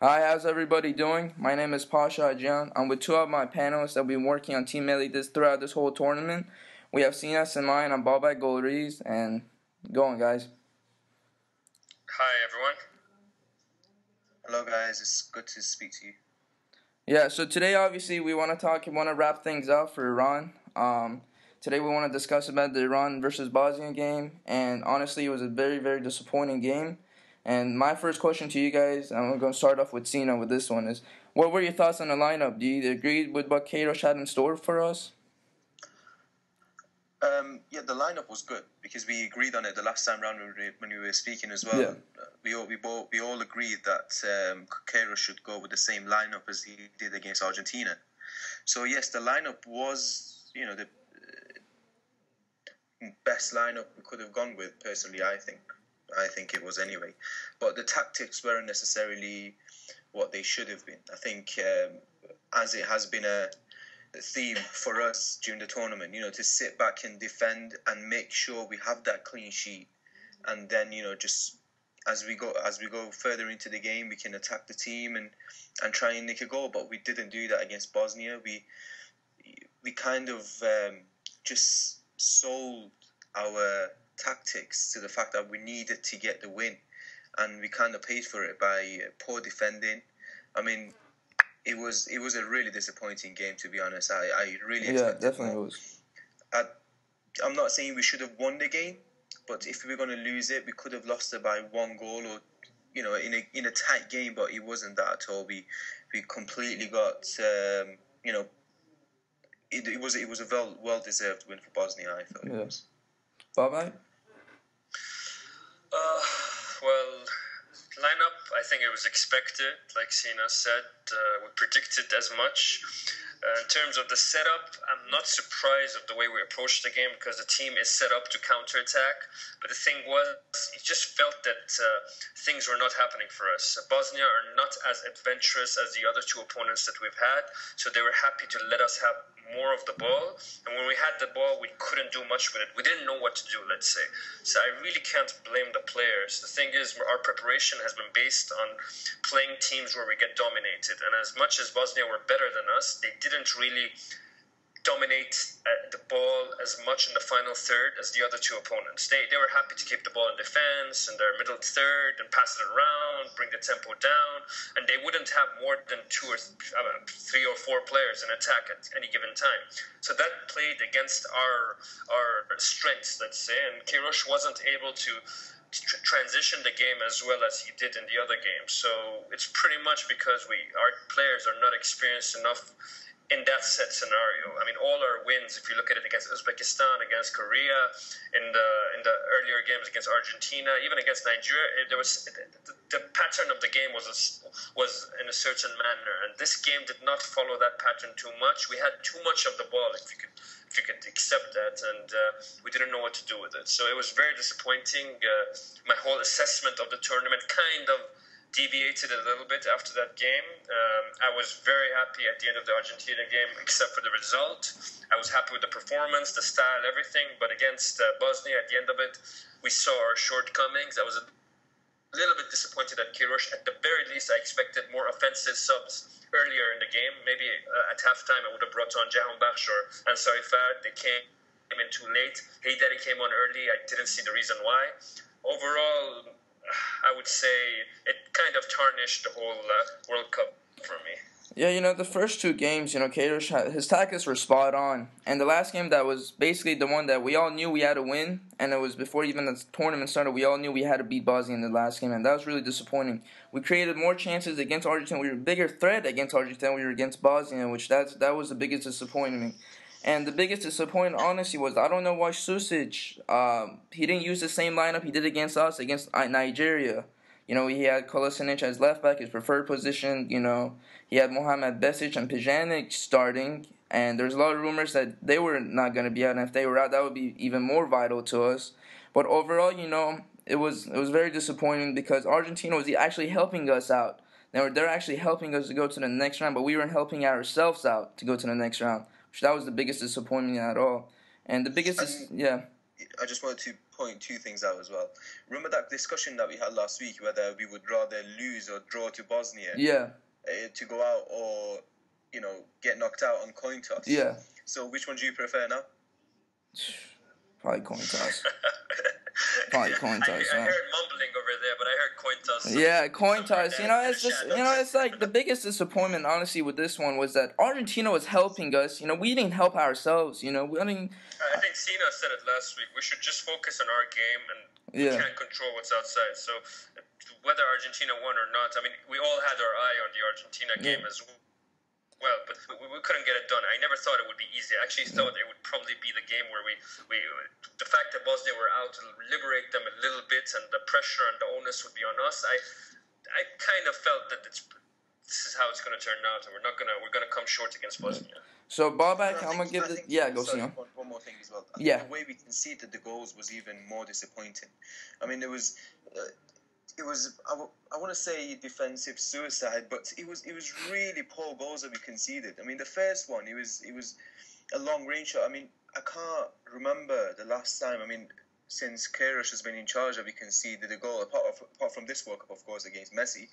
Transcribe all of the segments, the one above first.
Hi, how's everybody doing? My name is Pasha Ajan. I'm with two of my panelists that have been working on Team Melly throughout this whole tournament. We have Sina Semai and Babak Golriz, and go on, guys. Hi, everyone. Hello, guys. It's good to speak to you. Yeah, so today, obviously, we want to wrap things up for Iran. Today, we want to discuss about the Iran versus Bosnia game, and honestly, it was a very, very disappointing game. And my first question to you guys, I'm going to start off with Sina with this one, is what were your thoughts on the lineup? Do you agree with what Queiroz had in store for us? Yeah, the lineup was good because we agreed on it the last time round when we were speaking as well. Yeah. We all agreed that Queiroz should go with the same lineup as he did against Argentina. So yes, the lineup was the best lineup we could have gone with. Personally, I think it was anyway. But the tactics weren't necessarily what they should have been. I think as it has been a theme for us during the tournament, to sit back and defend and make sure we have that clean sheet, and then just as we go further into the game, we can attack the team and try and nick a goal. But we didn't do that against Bosnia. We kind of just sold our tactics to the fact that we needed to get the win, and we kind of paid for it by poor defending. I mean, it was a really disappointing game, to be honest. I really expected definitely more. was. I'm not saying we should have won the game, but if we were going to lose it, we could have lost it by one goal or in a tight game. But it wasn't that at all. We completely got it was a well deserved win for Bosnia, I felt. Yeah. Bye-bye. Well, lineup, I think it was expected. Like Sina said, we predicted as much. In terms of the setup, I'm not surprised of the way we approached the game because the team is set up to counterattack. But the thing was, it just felt that things were not happening for us. Bosnia are not as adventurous as the other two opponents that we've had, so they were happy to let us have more of the ball. And when we had the ball, we couldn't do much with it. We didn't know what to do, let's say. So I really can't blame the players. The thing is, our preparation has been based on playing teams where we get dominated. And as much as Bosnia were better than us, they didn't really dominate the ball as much in the final third as the other two opponents. They were happy to keep the ball in defense in their middle third and pass it around, bring the tempo down, and they wouldn't have more than three or four players in attack at any given time. So that played against our strengths, let's say, and Queiroz wasn't able to transition the game as well as he did in the other games. So it's pretty much because our players are not experienced enough in that set scenario. I mean, all our wins, if you look at it against Uzbekistan, against Korea, in the earlier games against Argentina, even against Nigeria, there was the pattern of the game was in a certain manner, and this game did not follow that pattern too much. We had too much of the ball, if you could accept that, and we didn't know what to do with it. So it was very disappointing. My whole assessment of the tournament kind of deviated a little bit after that game. I was very happy at the end of the Argentina game, except for the result. I was happy with the performance, the style, everything. But against Bosnia, at the end of it, we saw our shortcomings. I was a little bit disappointed at Queiroz. At the very least, I expected more offensive subs earlier in the game. Maybe at halftime, I would have brought on Jahanbakhsh or Ansari Fard. They came in too late. Haydari came on early. I didn't see the reason why. Overall, I would say it kind of tarnished the whole World Cup for me. Yeah, the first two games, Queiroz, his tactics were spot on. And the last game, that was basically the one that we all knew we had to win. And it was before even the tournament started, we all knew we had to beat Bosnia in the last game. And that was really disappointing. We created more chances against Argentina. We were a bigger threat against Argentina than we were against Bosnia, which that was the biggest disappointment. And the biggest disappointment, honestly, was I don't know why Susic, he didn't use the same lineup he did against us, against Nigeria. He had Kolasinac as left back, his preferred position. He had Mohamed Besic and Pjanic starting. And there's a lot of rumors that they were not going to be out. And if they were out, that would be even more vital to us. But overall, it was very disappointing because Argentina was actually helping us out. They're actually helping us to go to the next round, but we weren't helping ourselves out to go to the next round. That was the biggest disappointment at all. And the biggest Yeah, I just wanted to point two things out as well. Remember that discussion that we had last week, whether we would rather lose or draw to Bosnia, to go out, or get knocked out on coin toss. Yeah. So which one do you prefer now? Probably coin toss. Probably coin toss. I heard mumbling over there, but I heard coin toss. Yeah, coin toss. It's just, it's like the biggest disappointment, honestly, with this one was that Argentina was helping us. We didn't help ourselves. I think Sina said it last week. We should just focus on our game, and we can't control what's outside. So whether Argentina won or not, we all had our eye on the Argentina game as well, but we couldn't get it done. I never thought it would be easy. I actually thought it would probably be the game where we the fact that Bosnia were out to liberate them a little bit, and the pressure and the onus would be on us. I kind of felt that this is how it's going to turn out, and we're going to come short against Bosnia. So Babak, I'm gonna give the go. Sorry, one more thing as well. I think the way we conceded the goals was even more disappointing. It was. I want to say defensive suicide, but it was really poor goals that we conceded. The first one, it was a long range shot. I can't remember the last time. Since Queiroz has been in charge, that we conceded a goal, apart from this World Cup, of course, against Messi.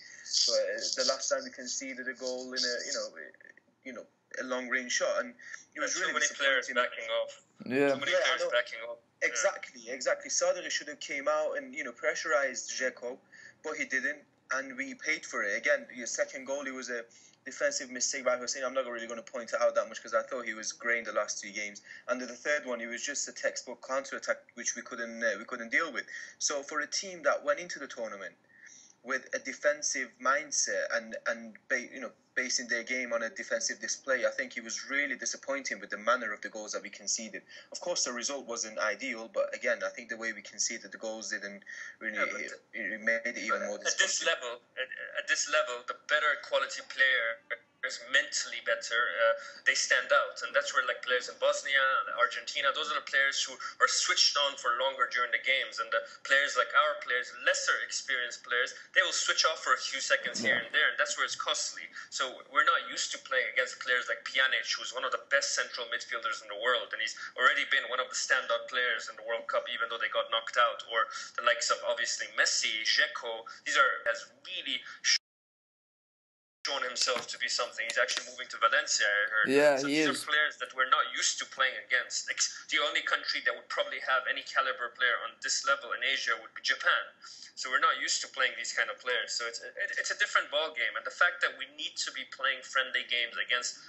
But the last time we conceded a goal in a long range shot, and it was really too many players backing off. Yeah, too many players backing off. Exactly. Sadri should have came out and pressurized Dzeko, but he didn't, and we paid for it. Again, your second goal, it was a defensive mistake by Hussein. I'm not really going to point it out that much because I thought he was great in the last two games. And the third one, it was just a textbook counter-attack which we couldn't deal with. So for a team that went into the tournament with a defensive mindset and basing their game on a defensive display, I think it was really disappointing with the manner of the goals that we conceded. Of course, the result wasn't ideal, but again, I think the way we conceded the goals didn't really it made it even more disappointing. At this level, the better quality player is mentally better. They stand out, and that's where players in Bosnia, Argentina, those are the players who are switched on for longer during the games, and the players like our players, lesser experienced players, they will switch off for a few seconds here and there, and that's where it's costly. So we're not used to playing against players like Pjanic, who's one of the best central midfielders in the world, and he's already been one of the standout players in the World Cup, even though they got knocked out, or the likes of obviously Messi, Dzeko. Has really shown himself to be something. He's actually moving to Valencia, I heard. Yeah, so these are players that we're not used to playing against. The only country that would probably have any caliber player on this level in Asia would be Japan. So we're not used to playing these kind of players. So it's a different ball game. And the fact that we need to be playing friendly games against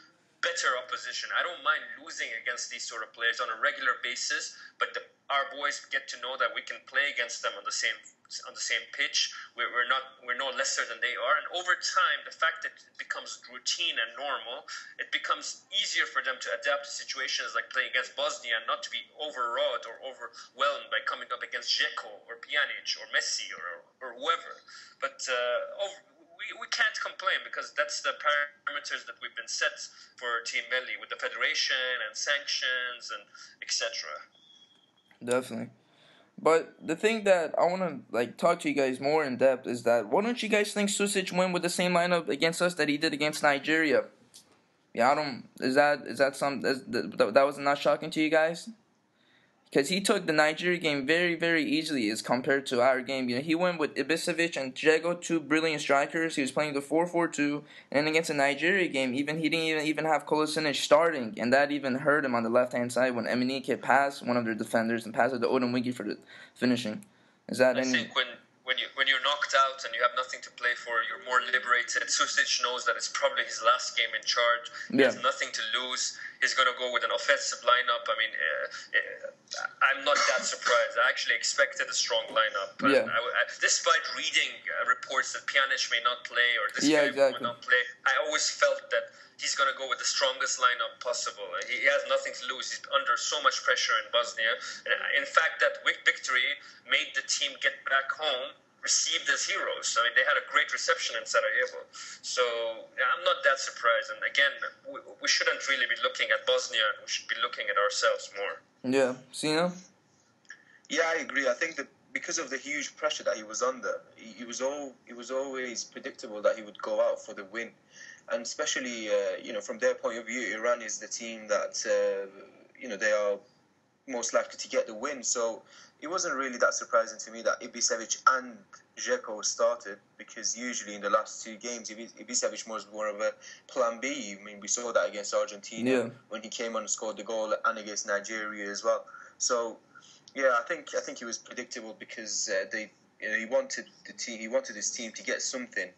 better opposition. I don't mind losing against these sort of players on a regular basis, but our boys get to know that we can play against them on the same pitch. We're no lesser than they are, and over time, the fact that it becomes routine and normal, it becomes easier for them to adapt to situations like playing against Bosnia and not to be overawed or overwhelmed by coming up against Dzeko or Pjanic or Messi or whoever. But we can't complain because that's the parameters that we've been set for Team Melli with the federation and sanctions and etc. Definitely. But the thing that I want to talk to you guys more in depth is that why don't you guys think Susic went with the same lineup against us that he did against Nigeria? Yeah, that was not shocking to you guys? Because he took the Nigeria game very, very easily as compared to our game. He went with Ibisevic and Dzeko, two brilliant strikers. He was playing the 4-4-2. And against the Nigeria game, he didn't even have Kolasinac starting. And that even hurt him on the left-hand side when Emenike passed one of their defenders and passed it to Odin Wiggy for the finishing. I think when you're knocked out and you have nothing to play for, you're more liberated. Susic knows that it's probably his last game in charge. He has nothing to lose. He's going to go with an offensive lineup. I'm not that surprised. I actually expected a strong lineup. Despite reading reports that Pjanic may not play or this guy will not play, I always felt that he's going to go with the strongest lineup possible. He has nothing to lose. He's under so much pressure in Bosnia. In fact, that victory made the team get back home received as heroes. They had a great reception in Sarajevo. So I'm not that surprised. And again, we shouldn't really be looking at Bosnia. We should be looking at ourselves more. Yeah. Sina? Yeah, I agree. I think that because of the huge pressure that he was under, it was always predictable that he would go out for the win. And especially, from their point of view, Iran is the team that, they are most likely to get the win. So it wasn't really that surprising to me that Ibisevic and Dzeko started, because usually in the last two games, Ibisevic was more of a plan B. I mean, we saw that against Argentina when he came on and scored the goal, and against Nigeria as well. So, yeah, I think he was predictable, because he wanted his team to get something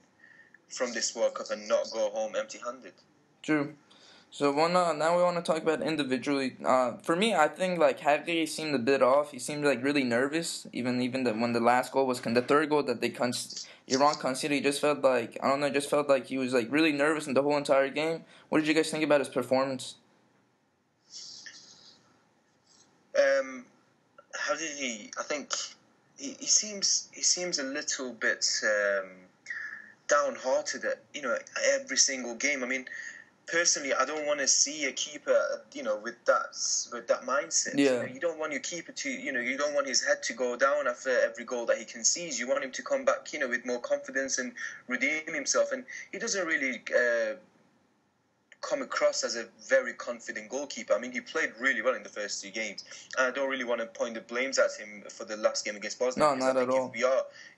from this World Cup and not go home empty-handed. True. So now we want to talk about individually. For me, I think like Harry seemed a bit off. He seemed like really nervous. Even when the last goal was the third goal that Iran conceded, he just felt like he was like really nervous in the whole entire game. What did you guys think about his performance? How did he? I think he seems a little bit downhearted at every single game. I mean, personally, I don't want to see a keeper, with that mindset. Yeah. You don't want your keeper to, you don't want his head to go down after every goal that he concedes. You want him to come back, with more confidence and redeem himself. And he doesn't really come across as a very confident goalkeeper. I mean, he played really well in the first two games. And I don't really want to point the blames at him for the last game against Bosnia. No, not at all.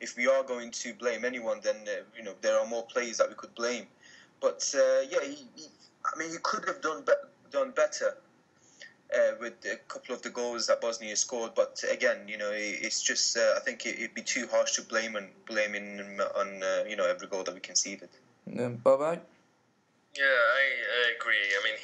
If we are going to blame anyone, then there are more players that we could blame. But he could have done better with a couple of the goals that Bosnia scored. But again, it's just I think it'd be too harsh to blame him on every goal that we conceded. Babak? Yeah, I agree. I mean,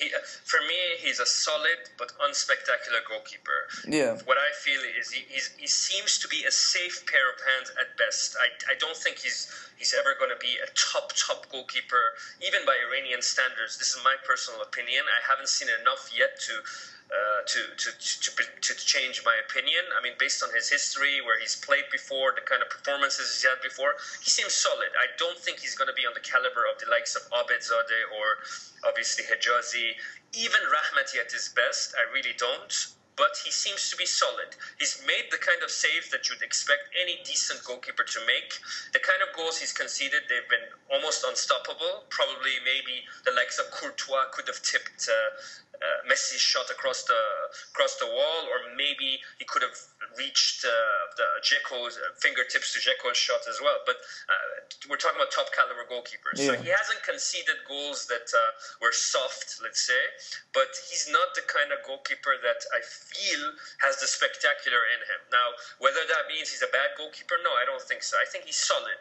for me, he's a solid but unspectacular goalkeeper. Yeah. What I feel is he seems to be a safe pair of hands at best. I don't think he's ever going to be a top goalkeeper, even by Iranian standards. This is my personal opinion. I haven't seen enough yet to change my opinion. I mean, based on his history, where he's played before, the kind of performances he's had before, he seems solid. I don't think he's going to be on the caliber of the likes of Abedzadeh or obviously Hijazi, even Rahmati at his best. I really don't. But he seems to be solid. He's made the kind of saves that you'd expect any decent goalkeeper to make. The kind of goals he's conceded, they've been almost unstoppable. Probably maybe the likes of Courtois could have tipped Messi's shot across the wall, or maybe he could have reached the Dzeko's fingertips to Dzeko's shot as well. But we're talking about top caliber goalkeepers. Yeah. So he hasn't conceded goals that were soft, let's say, but he's not the kind of goalkeeper that I feel has the spectacular in him. Now, whether that means he's a bad goalkeeper, no, I don't think so. I think he's solid.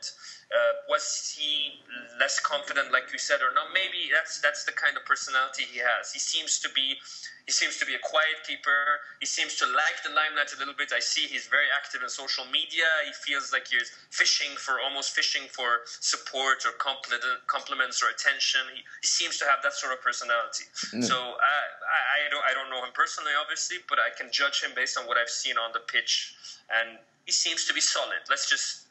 Was he less confident, like you said, or not? Maybe that's the kind of personality he has. He seems to be a quiet keeper. He seems to like the limelight a little bit. I see he's very active in social media. He feels like he's almost fishing for support or compliments or attention. He seems to have that sort of personality. So I don't know him personally, obviously, but I can judge him based on what I've seen on the pitch, and he seems to be solid. Let's just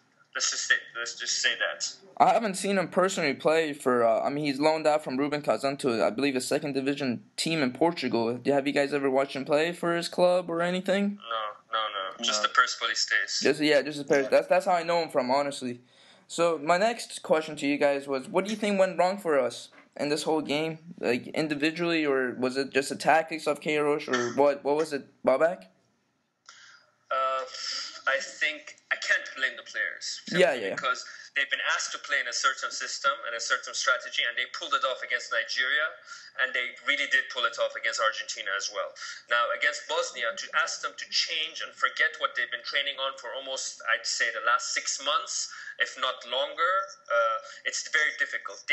say that. I haven't seen him personally play for. He's loaned out from Rubin Kazan to, I believe, a second division team in Portugal. Have you guys ever watched him play for his club or anything? No. Just the Persepolis stays. Just the Persepolis. That's how I know him from, honestly. So my next question to you guys was, what do you think went wrong for us in this whole game, like individually, or was it just the tactics of Queiroz, or what? What was it, Babak? I think I can't blame the players. Yeah. Because they've been asked to play in a certain system and a certain strategy, and they pulled it off against Nigeria, and they really did pull it off against Argentina as well. Now, against Bosnia, to ask them to change and forget what they've been training on for almost, I'd say, the last 6 months, if not longer, it's very difficult.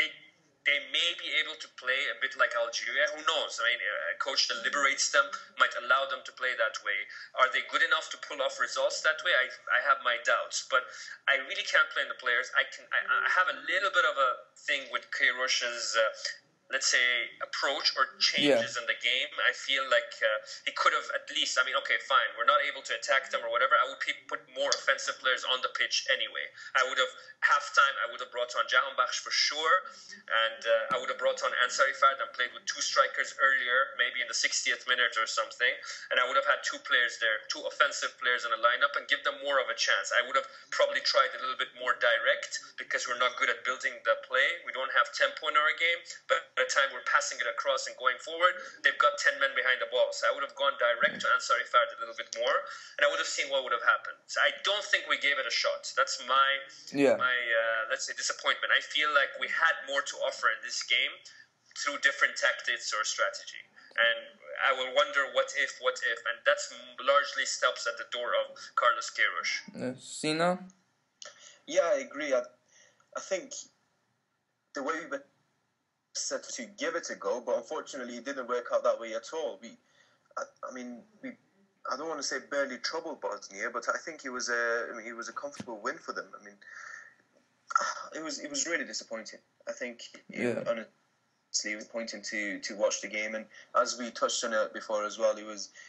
They may be able to play a bit like Algeria. Who knows? I mean, a coach that liberates them might allow them to play that way. Are they good enough to pull off results that way? I have my doubts, but I really can't blame the players. I have a little bit of a thing with Queiroz's let's say, approach or changes in the game. I feel like he could have at least, okay, fine, we're not able to attack them or whatever. I would put more offensive players on the pitch anyway. I would have, halftime, I would have brought on Jahanbakhsh for sure, and I would have brought on Ansari Fard and played with two strikers earlier, maybe in the 60th minute or something, and I would have had two players there, two offensive players in a lineup, and give them more of a chance. I would have probably tried a little bit more direct because we're not good at building the play. We don't have tempo in our game, but the time we're passing it across and going forward, they've got 10 men behind the ball. So I would have gone direct to Ansari Fard a little bit more, and I would have seen what would have happened. So I don't think we gave it a shot. That's my let's say, disappointment. I feel like we had more to offer in this game through different tactics or strategy. And I will wonder what if, and that's largely stops at the door of Carlos Queiroz. Sina? Yeah, I agree. I think the way we were set to give it a go, but unfortunately it didn't work out that way at all. I don't want to say barely troubled Bosnia, but I think it was a comfortable win for them. I mean, it was really disappointing. I think honestly, it was disappointing to watch the game, and as we touched on it before as well,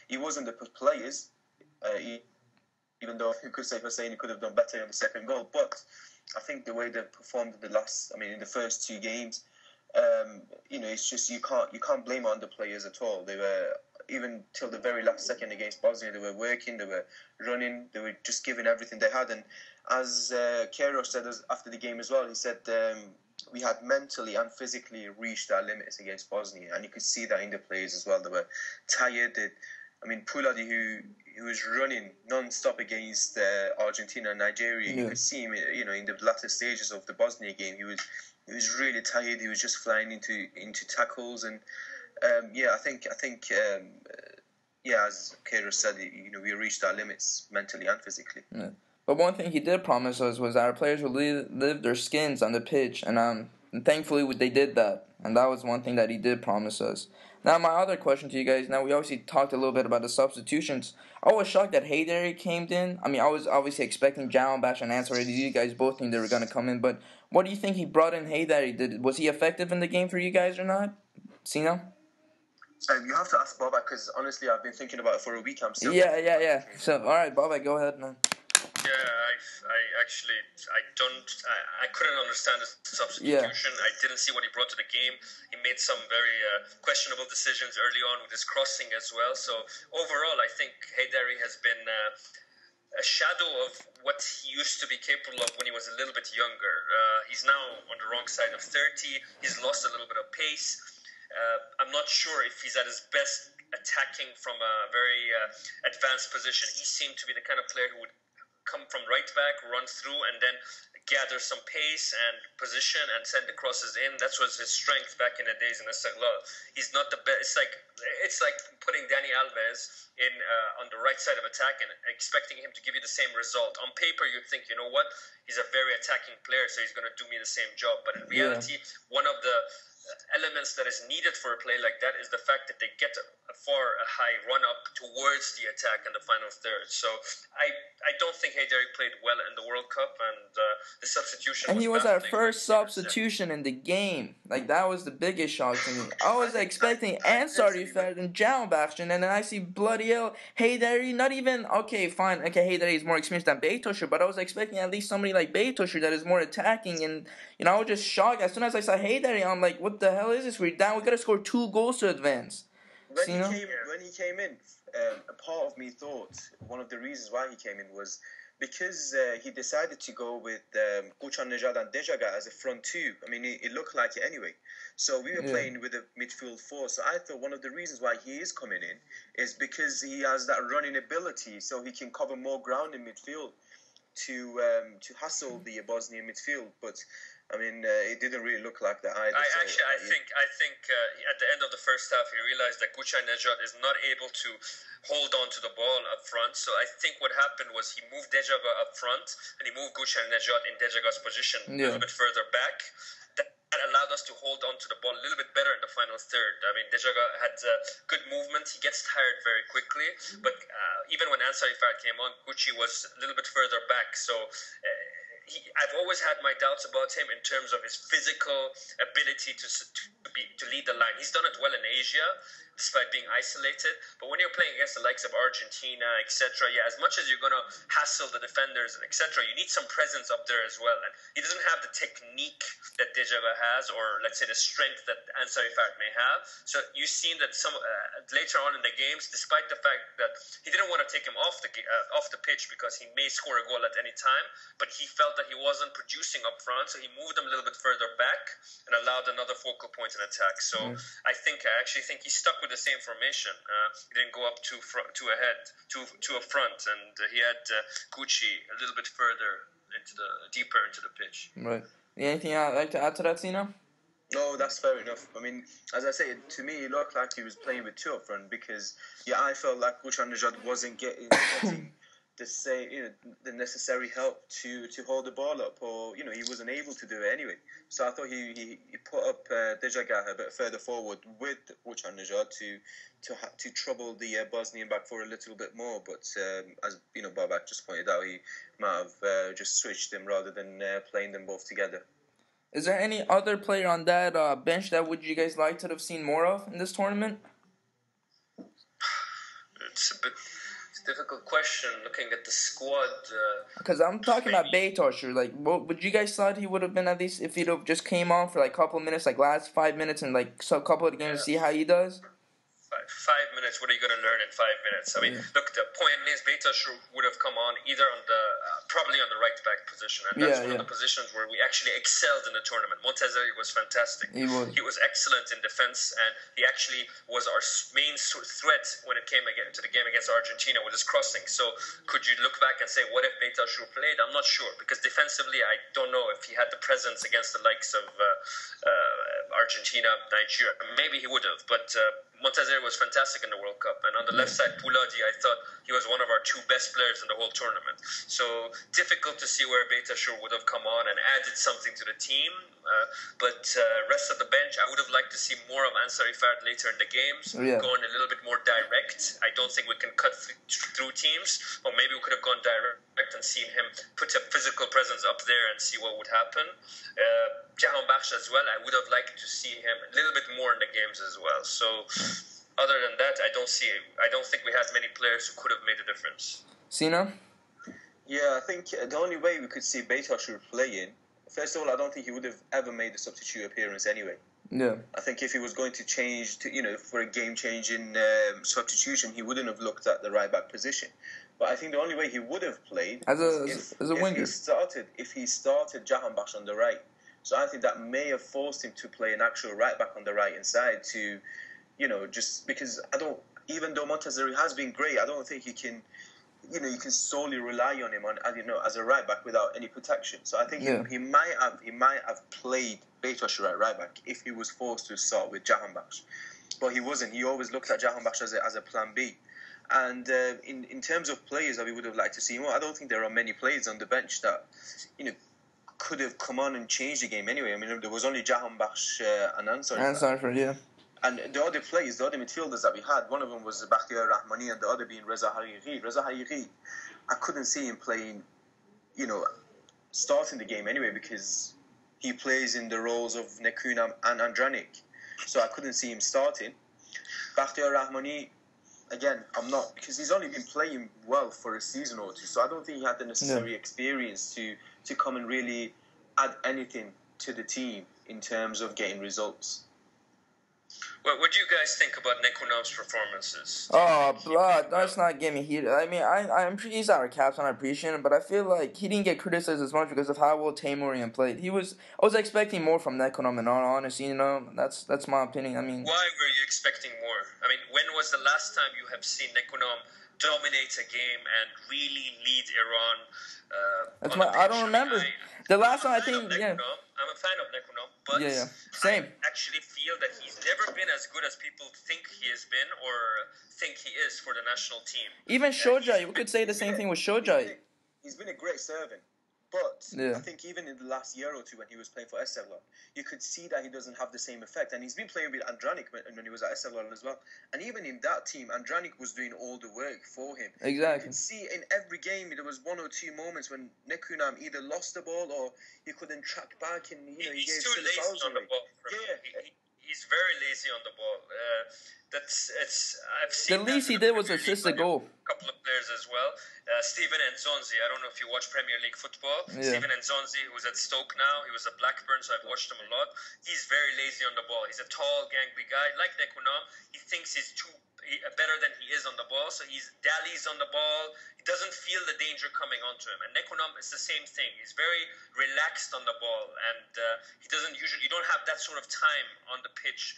he wasn't the players. Even though you could say Hussein could have done better in the second goal, but I think the way they performed in the first two games, it's just you can't blame it on the players at all. They were, even till the very last second against Bosnia, they were working, they were running, they were just giving everything they had. And as Queiroz said after the game as well, he said we had mentally and physically reached our limits against Bosnia, and you could see that in the players as well. They were tired. Puladi, who was running non-stop against Argentina and Nigeria, you could see him, in the latter stages of the Bosnia game. He was really tired. He was just flying into tackles, and I think as Queiroz said, we reached our limits mentally and physically. Yeah. But one thing he did promise us was that our players would live their skins on the pitch, and thankfully they did that, and that was one thing that he did promise us. Now, my other question to you guys, we obviously talked a little bit about the substitutions. I was shocked that Haydari came in. I was obviously expecting Jahanbakhsh and Ansari. You guys both knew they were going to come in, but what do you think he brought in Haydari? Was he effective in the game for you guys or not? Sino? You have to ask Bobak, because honestly, I've been thinking about it for a week. I'm still... Yeah. So, all right, Bobak, go ahead, man. Yeah, I couldn't understand the substitution. I didn't see what he brought to the game. He made some very questionable decisions early on with his crossing as well. So overall, I think Haydari has been a shadow of what he used to be capable of when he was a little bit younger. He's now on the wrong side of 30. He's lost a little bit of pace. I'm not sure if he's at his best attacking from a very advanced position. He seemed to be the kind of player who would come from right back, run through, and then gather some pace and position and send the crosses in. That was his strength back in the days in Istiqlal. He's not the best. It's like putting Dani Alves in on the right side of attack and expecting him to give you the same result. On paper, you'd think, he's a very attacking player, so he's going to do me the same job. But in reality, one of the elements that is needed for a play like that is the fact that they get a high run up towards the attack in the final third. So I don't think Haydari played well in the World Cup, and the substitution. And he was our first substitution in the game. That was the biggest shock to me. I was expecting Ansari Fard and Jahanbakhsh, and then I see bloody hell Haydari. Not even fine. Haydari is more experienced than Beytosher, but I was expecting at least somebody like Beytosher that is more attacking. And I was just shocked as soon as I saw Haydari. I'm like, what the hell is this? We're down. We gotta score 2 goals to advance. When he came in, a part of me thought one of the reasons why he came in was because he decided to go with Gulcan Nejad and Dejaga as a front two. It looked like it anyway. So we were playing with a midfield 4. So I thought one of the reasons why he is coming in is because he has that running ability, so he can cover more ground in midfield to hassle the Bosnian midfield. But it didn't really look like that either. I think at the end of the first half, he realized that Gulcan Nejad is not able to hold on to the ball up front. So I think what happened was he moved Dejaga up front, and he moved Gulcan Nejad in Dejaga's position a little bit further back. That allowed us to hold on to the ball a little bit better in the final third. Dejaga had good movement. He gets tired very quickly. But even when Ansari Fard came on, Gucci was a little bit further back. So I've always had my doubts about him in terms of his physical ability to lead the line. He's done it well in Asia, despite being isolated. But when you're playing against the likes of Argentina, etc., yeah, as much as you're going to hassle the defenders and etc., you need some presence up there as well. And he doesn't have the technique that Dejava has, or let's say the strength that Ansari Fard may have. So you've seen that some later on in the games, despite the fact that he didn't want to take him off the pitch because he may score a goal at any time, but he felt that he wasn't producing up front, so he moved him a little bit further back and allowed another focal point in attack. So I actually think he stuck with the same formation. He didn't go up too a front, and he had Gucci a little bit further deeper into the pitch. Right. Anything I'd like to add to that, Sina? No, that's fair enough. I mean, as I say, to me, it looked like he was playing with two up front because, I felt like Gushan Najad wasn't getting the necessary help to hold the ball up, or he wasn't able to do it anyway. So I thought he put up Dejaga a bit further forward with Gushan Najad to trouble the Bosnian back for a little bit more. But as Babak just pointed out, he might have just switched them rather than playing them both together. Is there any other player on that bench that would you guys like to have seen more of in this tournament? It's a difficult question looking at the squad. Because I'm talking about Beytaşur. Like, what would you guys thought he would have been at least if he'd have just came on for like a couple of minutes, like last 5 minutes, and like a couple of games to see how he does? 5 minutes, what are you going to learn in 5 minutes? I mean, look, the point is Beytaşur would have come on either on the probably on the right back position, and that's one of the positions where we actually excelled in the tournament. Montazeri was fantastic. He was excellent in defense, and he actually was our main threat when it came to the game against Argentina with his crossing. So could you look back and say, what if Beytaşur played? I'm not sure, because defensively, I don't know if he had the presence against the likes of Argentina, Nigeria. Maybe he would have, but Montazeri was fantastic in the World Cup, and on the left side, Pouladi, I thought he was one of our two best players in the whole tournament. So difficult to see where Beytaşur would have come on and added something to the team. But rest of the bench, I would have liked to see more of Ansari Fard later in the games, going a little bit more direct. I don't think we can cut through teams, or maybe we could have gone direct and seen him put a physical presence up there and see what would happen. Jahan Bakhsh as well, I would have liked to see him a little bit more in the games as well. So other than that, I don't think we had many players who could have made a difference. Sina? Yeah, I think the only way we could see Beytaşur playing, first of all, I don't think he would have ever made a substitute appearance anyway. Yeah. I think if he was going to change for a game-changing substitution, he wouldn't have looked at the right-back position. But I think the only way he would have played as a winger. If he started Jahan Bakhsh on the right. So I think that may have forced him to play an actual right-back on the right-hand side to, just because even though Montazeri has been great, I don't think he can, you can solely rely on him as a right back without any protection. So I think he might have played Beytaşur at right back if he was forced to start with Jahan Bakhsh, but he wasn't. He always looked at Jahan Bakhsh as a plan B. And in terms of players that we would have liked to see more, I don't think there are many players on the bench that could have come on and changed the game anyway. I mean, there was only Jahan Bakhsh and Ansari. Yeah. And the other players, the other midfielders that we had, one of them was Bakhtiar Rahmani and the other being Reza Hariri. Reza Hariri, I couldn't see him playing, starting the game anyway because he plays in the roles of Nekunam and Andranik. So I couldn't see him starting. Bakhtiar Rahmani, again, I'm not, because he's only been playing well for a season or two, so I don't think he had the necessary experience to come and really add anything to the team in terms of getting results. What do you guys think about Nekunam's performances? Oh, blood, let's not get me heated. I mean, I'm sure he's our captain, I appreciate him, but I feel like he didn't get criticized as much because of how well Teimourian played. I was expecting more from Nekunam, in all honesty, that's my opinion. I mean, why were you expecting more? I mean, when was the last time you have seen Nekunam dominate a game and really lead Iran? I don't remember. The last time I think, I'm a fan of Nekunam, but same. I actually feel that he's never been as good as people think he has been or think he is for the national team. Even Shojai, we could say the same thing with Shojai. He's been a great servant. But I think even in the last year or two when he was playing for Esteghlal, you could see that he doesn't have the same effect. And he's been playing with Andranik when he was at Esteghlal as well. And even in that team, Andranik was doing all the work for him. Exactly. You could see in every game there was one or two moments when Nekunam either lost the ball or he couldn't track back and he gave too lazy on the ball. he's very lazy on the ball. I've The seen least that he in the did was Premier assist League a goal. by a couple of players as well. Steven Nzonzi, I don't know if you watch Premier League football. Yeah. Steven Nzonzi, who's at Stoke now, he was at Blackburn, so I've watched him a lot. He's very lazy on the ball. He's a tall, gangly guy. Like Nekunam, he thinks he's better than he is on the ball, so he's dallies on the ball. He doesn't feel the danger coming onto him. And Nekunam is the same thing. He's very relaxed on the ball, and he doesn't usually. You don't have that sort of time on the pitch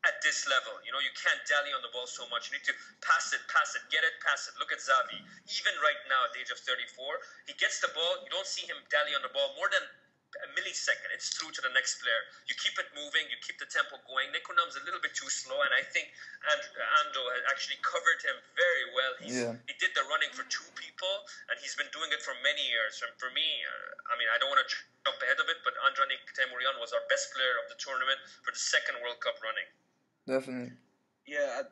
at this level. You know, you can't dally on the ball so much. You need to pass it, get it, pass it. Look at Xavi. Even right now at the age of 34, he gets the ball. You don't see him dally on the ball more than a millisecond. It's through to the next player. You keep it moving. You keep the tempo going. Nekunam's a little bit too slow, and I think Ando has actually covered him very well. He did the running for two people, and he's been doing it for many years. And for me, I don't want to jump ahead of it, but Andranik Temurian was our best player of the tournament for the second World Cup running. Definitely. Yeah,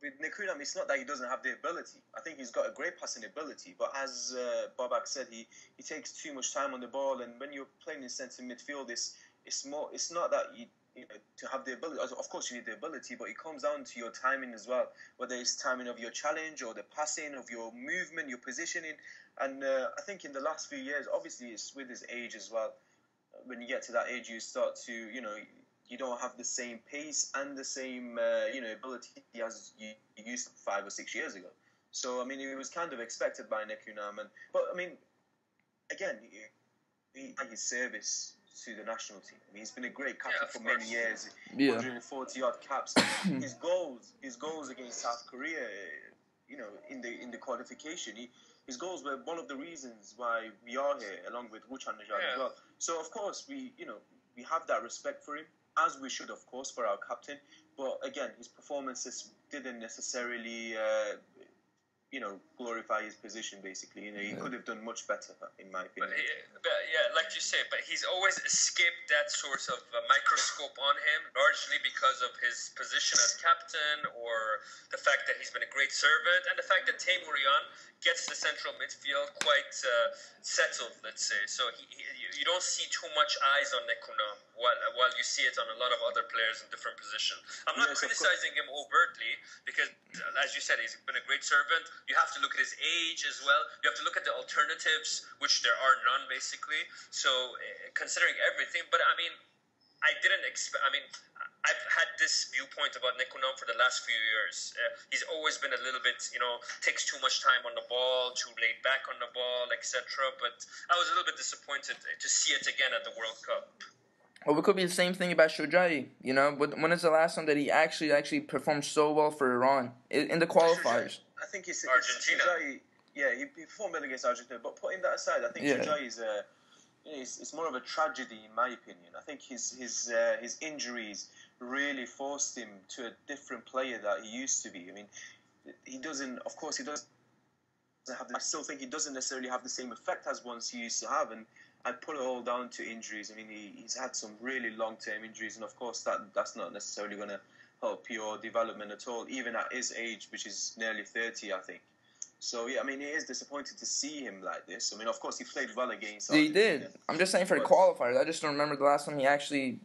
with Nekunam, it's not that he doesn't have the ability. I think he's got a great passing ability, but as Babak said, he takes too much time on the ball, and when you're playing in centre midfield, it's not that you know, to have the ability. Of course, you need the ability, but it comes down to your timing as well. Whether it's timing of your challenge or the passing of your movement, your positioning, and I think in the last few years, obviously, it's with his age as well. When you get to that age, you start to, you don't have the same pace and the same, ability as you used 5 or 6 years ago. So, it was kind of expected by Nekunam. But, again, he his service to the national team. He's been a great captain for many years. 140-odd caps. His goals against South Korea, in the qualification, his goals were one of the reasons why we are here, along with Wuchan Najad as well. So, of course, we have that respect for him, as we should, of course, for our captain. But again, his performances didn't necessarily, glorify his position, basically. He could have done much better, in my opinion. Like you say, but he's always escaped that sort of microscope on him, largely because of his position as captain, or the fact that he's been a great servant, and the fact that Temurian gets the central midfield quite settled, let's say. So you don't see too much eyes on Nekunam, while you see it on a lot of other players in different positions. I'm not criticizing him overtly, because, as you said, he's been a great servant. You have to look at his age as well. You have to look at the alternatives, which there are none, basically. So, considering everything, but I didn't expect. I've had this viewpoint about Nekunam for the last few years. He's always been a little bit, takes too much time on the ball, too laid back on the ball, etc. But I was a little bit disappointed to see it again at the World Cup. Well, it could be the same thing about Shojai, But when is the last time that he actually performed so well for Iran in the qualifiers? I think it's Argentina. Shojai, he performed well against Argentina. But putting that aside, I think Shojai is it's more of a tragedy, in my opinion. I think his injuries really forced him to a different player that he used to be. He doesn't have. I still think he doesn't necessarily have the same effect as once he used to have, and I put it all down to injuries. He's had some really long-term injuries, and of course that's not necessarily going to help your development at all, even at his age, which is nearly 30, I think. So, it is disappointing to see him like this. Of course, he played well against Argentina. He did. I'm just saying for the qualifiers. I just don't remember the last time he actually,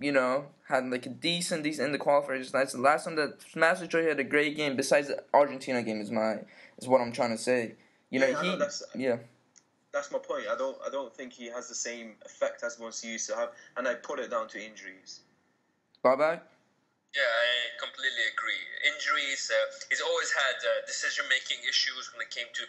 had like a decent in the qualifiers. That's the last time that Master Joy had a great game besides the Argentina game is what I'm trying to say. That's my point. I don't think he has the same effect as once he used to have, and I put it down to injuries. Babak? Yeah, I completely agree. Injuries, he's always had decision-making issues when it came to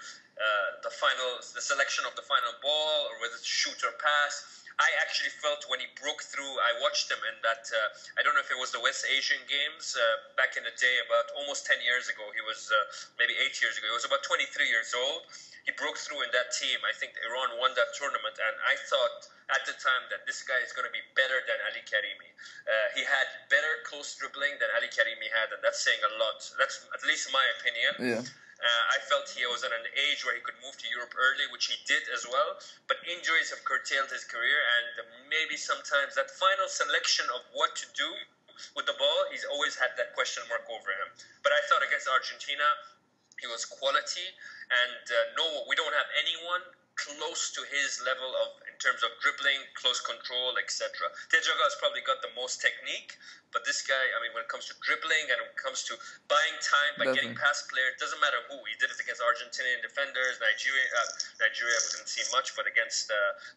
the selection of the final ball, or whether to shoot or pass. I actually felt when he broke through, I watched him in that, I don't know if it was the West Asian Games back in the day, about almost 10 years ago. He was maybe 8 years ago. He was about 23 years old. He broke through in that team. I think Iran won that tournament, and I thought at the time that this guy is going to be better than Ali Karimi. He had better close dribbling than Ali Karimi had, and that's saying a lot. That's at least my opinion. Yeah. I felt he was at an age where he could move to Europe early, which he did as well. But injuries have curtailed his career, and maybe sometimes that final selection of what to do with the ball, he's always had that question mark over him. But I thought against Argentina, he was quality, and no, we don't have anyone close to his level of in terms of dribbling, close control, etc. Tejaga has probably got the most technique, but this guy, I mean, when it comes to dribbling and when it comes to buying time by getting past players, it doesn't matter who. He did it against Argentinian defenders, Nigeria we didn't see much, but against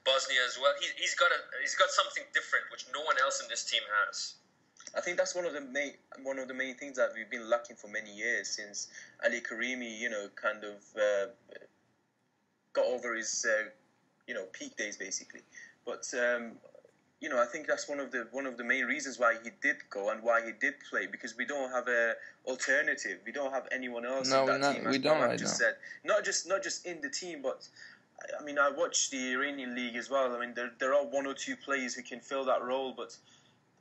Bosnia as well. He's got something different which no one else in this team has. I think that's one of the main things that we've been lacking for many years since Ali Karimi, kind of got over his peak days basically. But I think that's one of the main reasons why he did go and why he did play, because we don't have a alternative. We don't have anyone else in that team. We don't right now. Said, not just in the team, but I mean, I watched the Iranian league as well. I mean, there are one or two players who can fill that role, but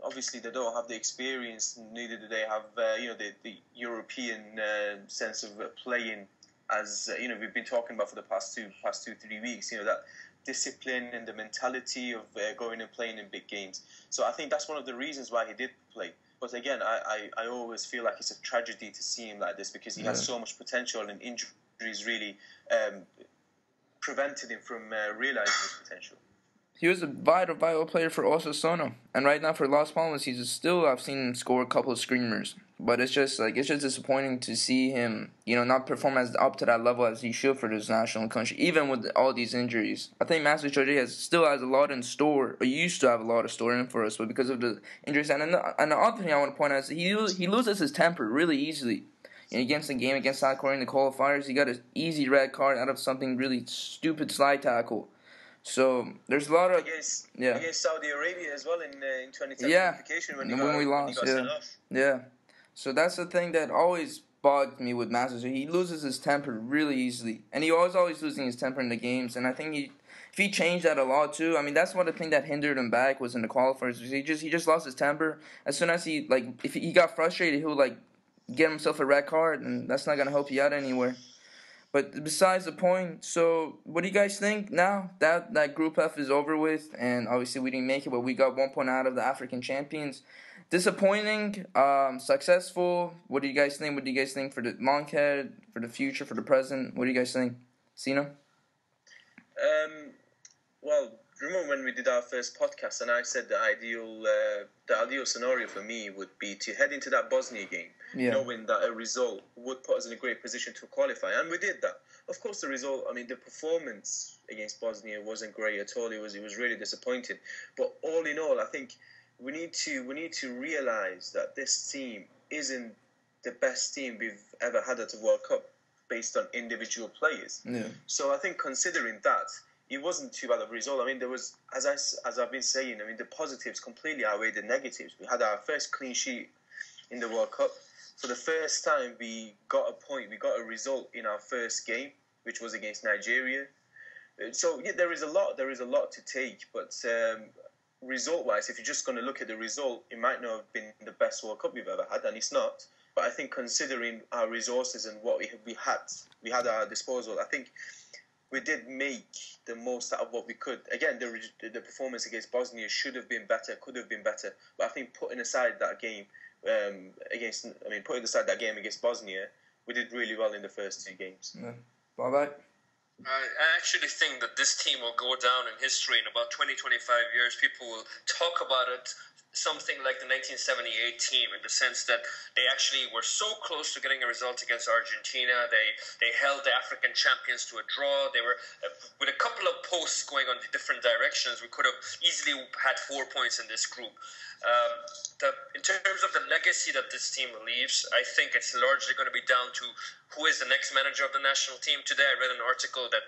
obviously they don't have the experience. Neither do they have the European sense of playing, as we've been talking about for the past 2-3 weeks. That discipline and the mentality of going and playing in big games. So I think that's one of the reasons why he did play. But again, I always feel like it's a tragedy to see him like this, because he has so much potential, and injuries really prevented him from realizing his potential. He was a vital player for Osasuna, and right now for Las Palmas, I've seen him score a couple of screamers. But it's just disappointing to see him, not perform up to that level as he should for this national country, even with all these injuries. I think Master Choji still has a lot in store, or used to have a lot of store in for us, but because of the injuries, and the other thing I want to point out is he loses his temper really easily. Against the game against South Korea in the qualifiers, he got an easy red card out of something really stupid slide tackle. So there's a lot of against Saudi Arabia as well in 2010 qualification when we lost. Yeah. So that's the thing that always bugged me with Masters. He loses his temper really easily, and he was always losing his temper in the games. And I think if he changed that a lot too. I mean, that's one of the things that hindered him back was in the qualifiers. He just lost his temper. As soon as if he got frustrated, he'll get himself a red card, and that's not gonna help you out anywhere. But besides the point, so what do you guys think now that Group F is over with, and obviously we didn't make it, but we got 1 point out of the African champions? Disappointing, successful? What do you guys think? What do you guys think for the long head, for the future, for the present? What do you guys think? Sina? Well, remember when we did our first podcast and I said the ideal scenario for me would be to head into that Bosnia game, knowing that a result would put us in a great position to qualify, and we did that. Of course, the result, I mean, the performance against Bosnia wasn't great at all. It was really disappointing. But all in all, I think we need to realize that this team isn't the best team we've ever had at the World Cup based on individual players. Yeah. So I think considering that, it wasn't too bad of a result. I mean, there was, as I've been saying, I mean, the positives completely outweighed the negatives. We had our first clean sheet in the World Cup. For the first time, we got a point. We got a result in our first game, which was against Nigeria. So yeah, there is a lot to take. But result-wise, if you're just going to look at the result, it might not have been the best World Cup we've ever had, and it's not. But I think considering our resources and what we had at our disposal, I think we did make the most out of what we could. Again, the performance against Bosnia should have been better, could have been better. But I think putting aside that game against Bosnia, we did really well in the first two games. Yeah. Bye-bye. I actually think that this team will go down in history in about 20-25 years. People will talk about it something like the 1978 team, in the sense that they actually were so close to getting a result against Argentina. They held the African champions to a draw. They were with a couple of posts going on the different directions. We could have easily had 4 points in this group. In terms of the legacy that this team leaves, I think it's largely going to be down to who is the next manager of the national team. Today I read an article that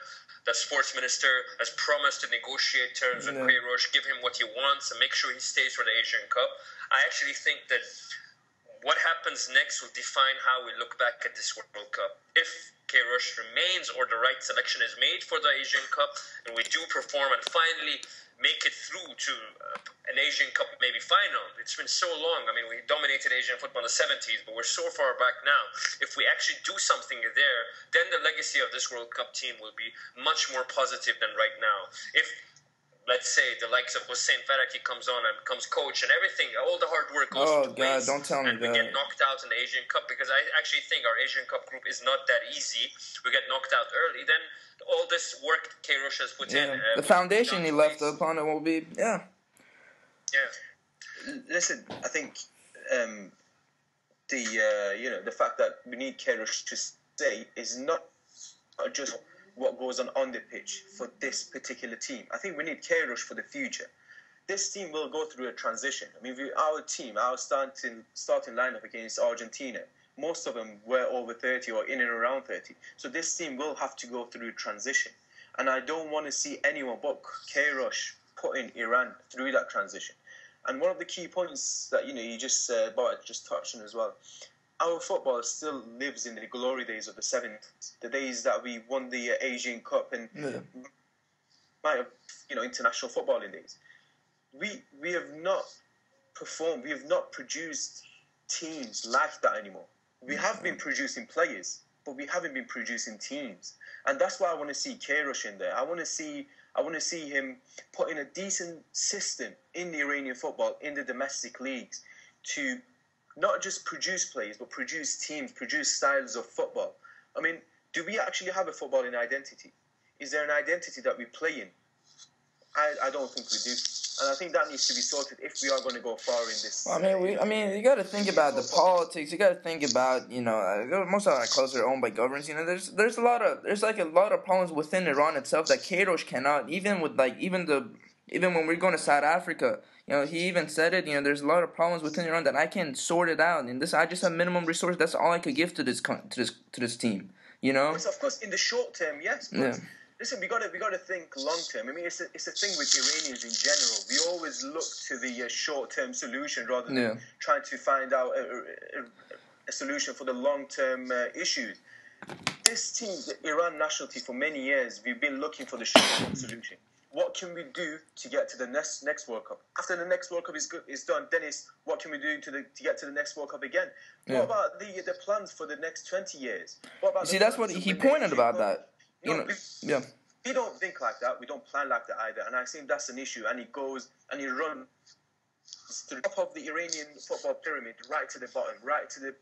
the sports minister has promised to negotiate terms with Queiroz, give him what he wants, and make sure he stays for the Asian Cup. I actually think that what happens next will define how we look back at this World Cup. If Queiroz remains or the right selection is made for the Asian Cup, and we do perform and finally make it through to an Asian Cup maybe final. It's been so long. I mean, we dominated Asian football in the 70s, but we're so far back now. If we actually do something there, then the legacy of this World Cup team will be much more positive than right now. If let's say the likes of Hussein Faraki comes on and becomes coach and everything, all the hard work goes to waste. Don't tell me and we get knocked out in the Asian Cup, because I actually think our Asian Cup group is not that easy. We get knocked out early, then all this work Queiroz has put in... the foundation he left upon it will be... Yeah. Listen, I think the fact that we need Queiroz to stay is not just what goes on the pitch for this particular team. I think we need Queiroz for the future. This team will go through a transition. I mean, our starting lineup against Argentina, most of them were over 30 or in and around 30. So this team will have to go through transition. And I don't want to see anyone but Queiroz putting Iran through that transition. And one of the key points that you just touched on as well, our football still lives in the glory days of the 70s, the days that we won the Asian Cup and might have international footballing days. We have not performed, we have not produced teams like that anymore. We have been producing players, but we haven't been producing teams, and that's why I want to see Queiroz in there. I want to see him put in a decent system in the Iranian football, in the domestic leagues, to not just produce players, but produce teams, produce styles of football. I mean, do we actually have a footballing identity? Is there an identity that we play in? I don't think we do. And I think that needs to be sorted if we are going to go far in this. You got to think about the politics. You got to think about, most of our clubs are owned by governments. There's a lot of problems within Iran itself that Queiroz cannot. Even when we're going to South Africa, he even said it. There's a lot of problems within Iran that I can sort it out. And I just have minimum resources. That's all I could give to this team. Yes, of course, in the short term, yes. But listen, we got to think long term. I mean, it's a thing with Iranians in general. We always look to the short term solution rather than trying to find out a solution for the long term issues. This team, the Iran national team, for many years, we've been looking for the short term solution. What can we do to get to the next World Cup? After the next World Cup is done, then it's what can we do to get to the next World Cup again? Yeah. What about the plans for the next 20 years? What about that's what he pointed about that. We don't think like that. We don't plan like that either. And I think that's an issue. And he goes and he runs to the top of the Iranian football pyramid, right to the bottom, right to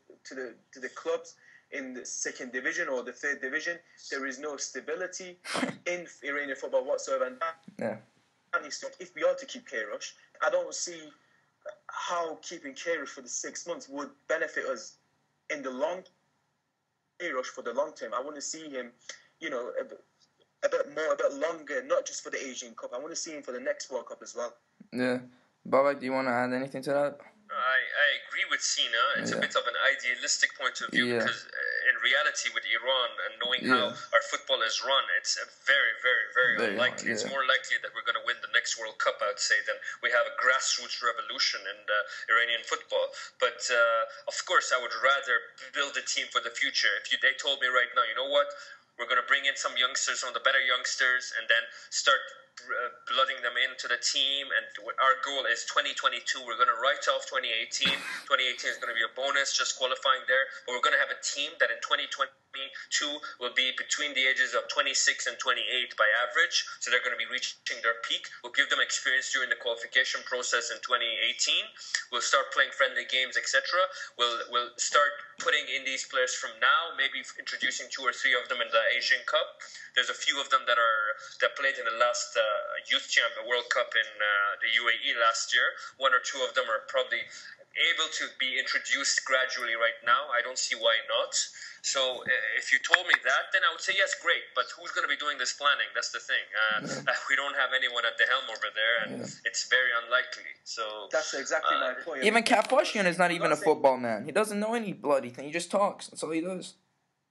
the clubs in the second division or the third division. There is no stability in Iranian football whatsoever. And if we are to keep Queiroz, I don't see how keeping Queiroz for the 6 months would benefit us in the long Queiroz for the long term. I want to see him, a bit longer, not just for the Asian Cup. I want to see him for the next World Cup as well. Yeah. Babak, do you want to add anything to that? I agree with Sina. It's a bit of an idealistic point of view because in reality with Iran and knowing how our football is run, it's very, very, very unlikely. It's more likely that we're going to win the next World Cup, I would say, than we have a grassroots revolution in Iranian football. But of course, I would rather build a team for the future. If they told me right now, you know what, we're going to bring in some youngsters, some of the better youngsters, and then start blooding them into the team, and our goal is 2022. We're going to write off 2018. 2018 is going to be a bonus, just qualifying there, but we're going to have a team that in 2022 will be between the ages of 26 and 28 by average, so they're going to be reaching their peak. We'll give them experience during the qualification process in 2018. We'll start playing friendly games, etc. We'll start putting in these players from now, maybe introducing 2 or 3 of them in the Asian Cup. There's a few of them that played in the last Youth Champion World Cup in the UAE last year. 1 or 2 of them are probably able to be introduced gradually right now. I don't see why not. So if you told me that, then I would say yes, great. But who's going to be doing this planning? That's the thing. We don't have anyone at the helm over there, and it's very unlikely. So that's exactly my point. Even Kafashian is not even a football man. He doesn't know any bloody thing. He just talks. That's all he does.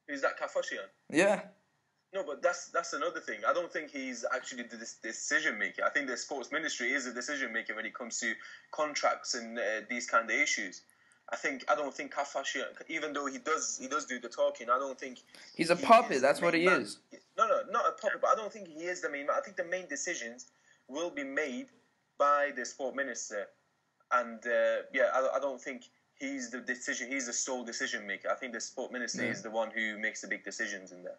Is that Kafashian? Yeah. No, but that's another thing. I don't think he's actually the decision maker. I think the sports ministry is a decision maker when it comes to contracts and these kind of issues. I don't think Kafashian, even though he does do the talking, I don't think he's a puppet. That's what he is. No, not a puppet. But I don't think he is the main man. I think the main decisions will be made by the sport minister, and I don't think he's the sole decision maker. I think the sport minister is the one who makes the big decisions in there.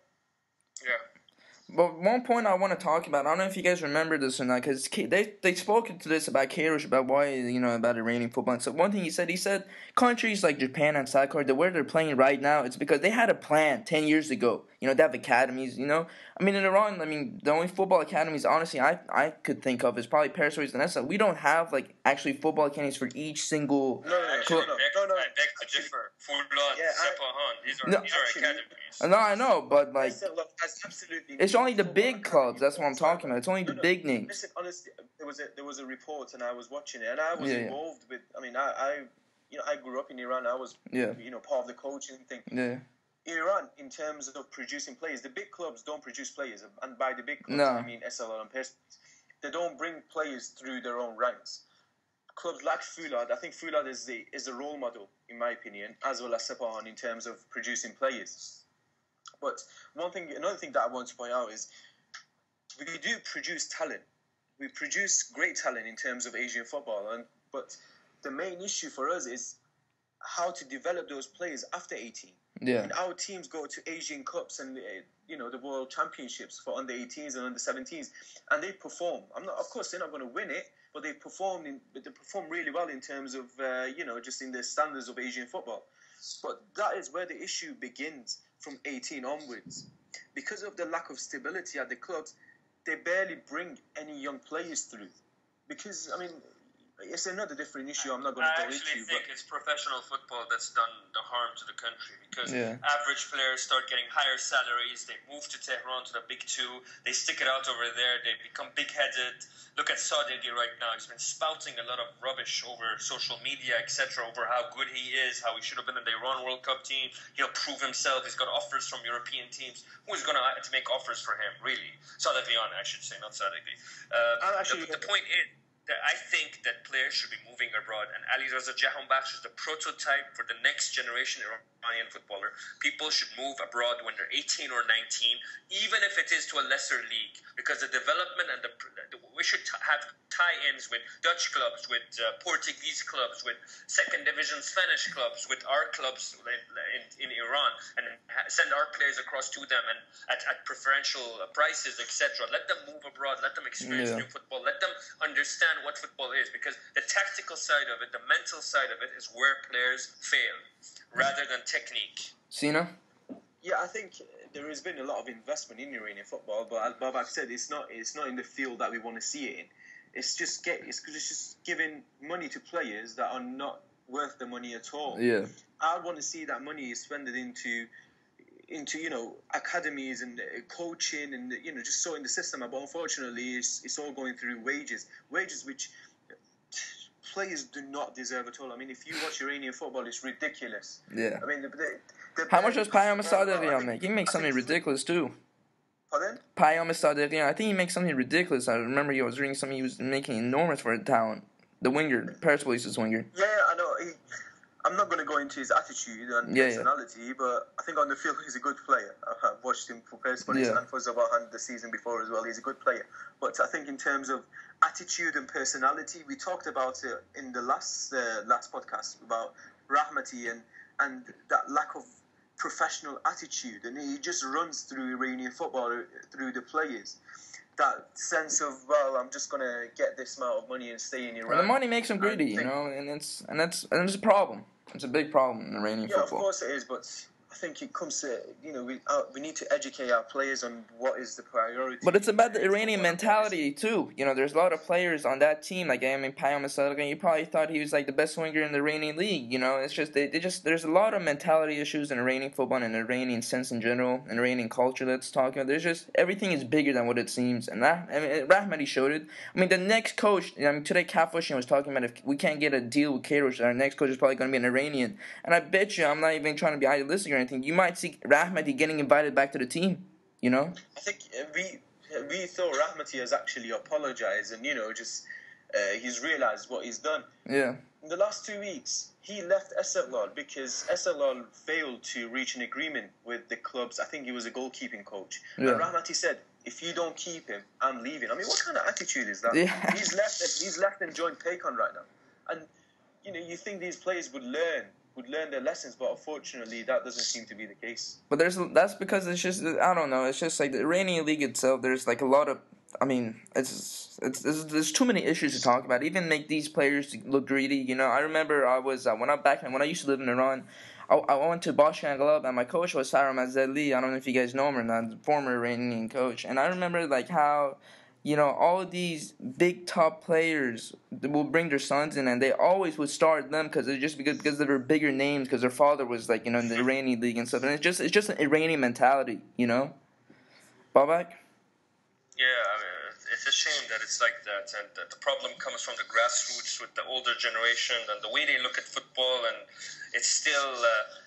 Yeah. But one point I want to talk about, I don't know if you guys remember this or not, because they spoke to this about Queiroz, about why, about Iranian football. And so one thing he said, countries like Japan and South Korea, where they're playing right now, it's because they had a plan 10 years ago. They have academies, I mean, in Iran, the only football academies, honestly, I could think of is probably Persepolis and Essa. We don't have, actually football academies for each single club. No. I beg to differ. Fulad, Sepahan, these are academies. No, I know, but, absolutely it's only the big clubs. That's what I'm talking about. It's only the big names. Listen, honestly, there was a report, and I was watching it, and I was involved with. I mean, I grew up in Iran. I was, part of the coaching thing. Yeah. Iran, in terms of producing players, the big clubs don't produce players, and by the big clubs, I mean SLL and Persepolis. They don't bring players through their own ranks. Clubs like Fulad, I think Fulad is the role model, in my opinion, as well as Sepahan in terms of producing players. But another thing that I want to point out is we do produce talent. We produce great talent in terms of Asian football, but the main issue for us is how to develop those players after 18. Yeah. And our teams go to Asian Cups and the World Championships for under 18s and under 17s, and they perform. Of course, they're not going to win it, but they perform really well in terms of just in the standards of Asian football. But that is where the issue begins from 18 onwards. Because of the lack of stability at the clubs, they barely bring any young players through. Because, I mean, it's another different issue I'm not going to go into. I actually think it's professional football that's done the harm to the country, because average players start getting higher salaries, they move to Tehran, to the Big Two, they stick it out over there, they become big-headed. Look at Sadeghi right now. He's been spouting a lot of rubbish over social media, etc., over how good he is, how he should have been in the Iran World Cup team. He'll prove himself. He's got offers from European teams. Who is going to make offers for him, really? Sadeghian, I should say, not Sadeghi. The point is, I think that players should be moving abroad, and Ali Raza Jahanbakhsh is the prototype for the next generation Iranian footballer. People should move abroad when they're 18 or 19, even if it is to a lesser league, because the development and we should have tie-ins with Dutch clubs, with Portuguese clubs, with second division Spanish clubs, with our clubs in Iran, and send our players across to them and at preferential prices, etc. Let them move abroad, let them experience new football, let them understand what football is, because the tactical side of it, the mental side of it, is where players fail rather than technique. Sina? Yeah, I think there has been a lot of investment in Iranian football, but as Babak said, it's not in the field that we want to see it in. It's just giving money to players that are not worth the money at all. Yeah, I want to see that money is spent into academies and coaching and just so in the system. But unfortunately, it's all going through wages which players do not deserve at all. I mean, if you watch Iranian football, it's ridiculous. Yeah. I mean, how much does Payam Sadeghian make? He makes something ridiculous too. Pardon? Payam Sadeghian, I think he makes something ridiculous. I remember I was reading something, he was making enormous for the talent. The winger, Persepolis' winger. Yeah, I know. I'm not going to go into his attitude and personality, but I think on the field he's a good player. I've watched him for Persepolis and for Zabahan the season before as well. He's a good player. But I think in terms of attitude and personality, we talked about it in the last podcast about Rahmati and that lack of professional attitude, and he just runs through Iranian football, through the players. That sense of, well, I'm just gonna get this amount of money and stay in Iran. Well, the money makes him greedy, and it's a problem. It's a big problem in Iranian football. Yeah, of course it is, but I think it comes to, we need to educate our players on what is the priority. But it's about the Iranian mentality too. There's a lot of players on that team. Like, I mean, Payam Sadeghian, you probably thought he was like the best winger in the Iranian league. It's just there's a lot of mentality issues in Iranian football and Iranian sense in general, and Iranian culture that's talking about. There's just everything is bigger than what it seems, and Rahmati showed it. I mean, the next coach. Today Kafushian was talking about if we can't get a deal with Queiroz, our next coach is probably going to be an Iranian. And I bet you, I'm not even trying to be idealistic or anything, you might see Rahmati getting invited back to the team, I think we thought Rahmati has actually apologized and, he's realized what he's done. Yeah. In the last 2 weeks, he left Esteghlal because Esteghlal failed to reach an agreement with the clubs. I think he was a goalkeeping coach. Yeah. And Rahmati said, if you don't keep him, I'm leaving. I mean, what kind of attitude is that? Yeah. He's left and joined Paycon right now. And, you think these players would learn would learn their lessons. But unfortunately, that doesn't seem to be the case. But that's because it's just, I don't know. It's just like the Iranian league itself. There's like a lot of, I mean, there's too many issues to talk about. Even make these players look greedy. You know, I remember I was when I used to live in Iran. I went to Bashkan Club and my coach was Saram Azali. I don't know if you guys know him or not, the former Iranian coach. And I remember like how, you know, all of these big top players will bring their sons in, and they always would start them because they were bigger names, because their father was like, you know, in the Iranian league and stuff. And it's just an Iranian mentality, you know. Babak? Yeah, I mean, it's a shame that it's like that, and that the problem comes from the grassroots with the older generation and the way they look at football, and it's still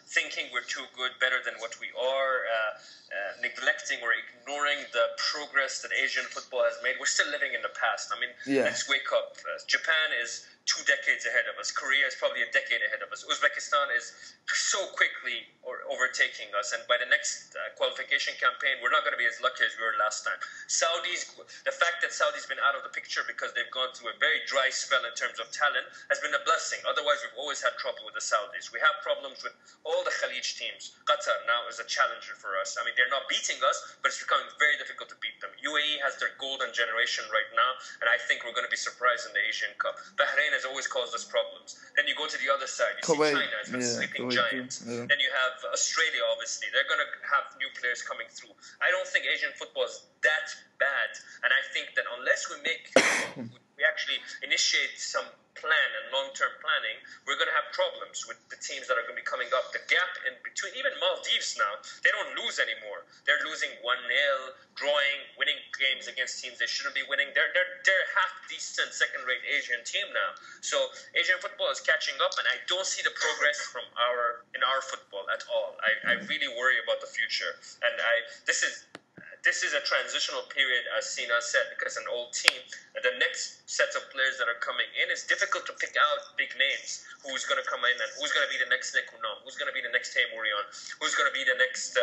thinking we're too good, better than what we are, neglecting or ignoring the progress that Asian football has made. We're still living in the past. I mean, let's wake up. Japan is 2 decades ahead of us. Korea is probably a decade ahead of us. Uzbekistan is so quickly overtaking us. And by the next qualification campaign, we're not going to be as lucky as we were last time. Saudis, the fact that Saudi's been out of the picture because they've gone through a very dry spell in terms of talent has been a blessing. Otherwise, we've always had trouble with the Saudis. We have problems with all the Khalij teams. Qatar now is a challenger for us. I mean, they're not beating us, but it's becoming very difficult to beat them. UAE has their golden generation right now, and I think we're going to be surprised in the Asian Cup. Bahrain has always caused us problems. Then you go to the other side. You see China has been sleeping giants. Then you have Australia, obviously. They're going to have new players coming through. I don't think Asian football is that bad, and I think that unless we actually initiate some plan and long-term planning, we're going to have problems with the teams that are going to be coming up. The gap in between, even Maldives now, they don't lose anymore. They're losing 1-0, drawing, winning games against teams they shouldn't be winning. They're half-decent second-rate Asian team now. So Asian football is catching up, and I don't see the progress in our football at all. I really worry about the future, and this is a transitional period, as Sina said, because an old team, the next set of players that are coming in, it's difficult to pick out big names. Who's going to come in and who's going to be the next Nick Unam? Who's going to be the next Taymurian? Who's going to be the next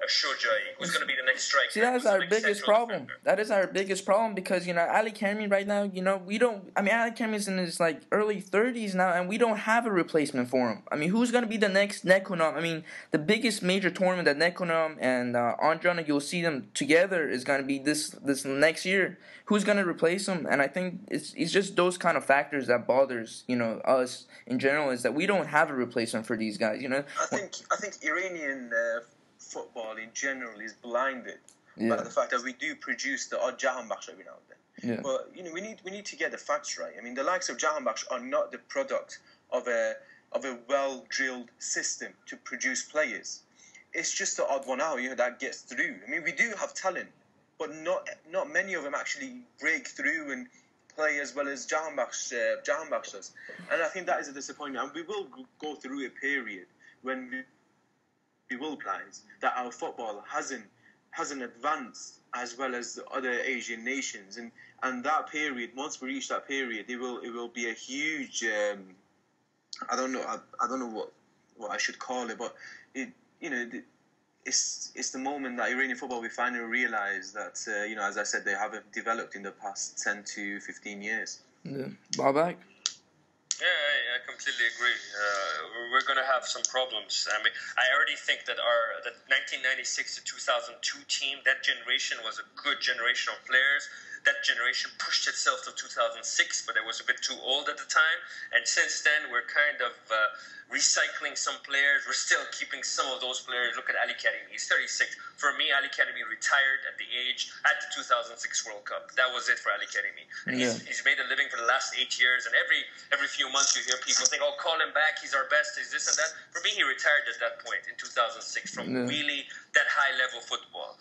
Shojai? Who's going to be the next striker? See, that is our biggest problem. That is our biggest problem because, you know, Ali Karimi right now, you know, Ali Karimi's in his, like, early 30s now, and we don't have a replacement for him. I mean, who's going to be the next Nekunam? I mean, the biggest major tournament that Nekunam and Andrana, you'll see them together, is going to be this next year. Who's going to replace him? And I think it's just those kind of factors that bothers, you know, us in general, is that we don't have a replacement for these guys, you know? I think Iranian football in general is blinded by the fact that we do produce the odd Jahanbakhsh every now and then. But, you know, we need to get the facts right. I mean, the likes of Jahanbakhsh are not the product of a well-drilled system to produce players. It's just the odd one out, you know, that gets through. I mean, we do have talent, but not many of them actually break through and play as well as Jahanbakhsh does. And I think that is a disappointment. And we will go through a period when we will realize that our football hasn't advanced as well as the other Asian nations. And that period, once we reach that period, it will be a huge I don't know what I should call it, but it's the moment that Iranian football we finally realize that as I said, they haven't developed in the past 10 to 15 years. Babak? Yeah, I completely agree. We're going to have some problems. I mean, I already think that the 1996 to 2002 team, that generation was a good generation of players. That generation pushed itself to 2006, but it was a bit too old at the time. And since then, we're kind of recycling some players. We're still keeping some of those players. Look at Ali Karimi. He's 36. For me, Ali Karimi retired at the 2006 World Cup. That was it for Ali Karimi. And he's made a living for the last 8 years. And every few months you hear people think, oh, call him back. He's our best. He's this and that. For me, he retired at that point in 2006 from really that high-level football.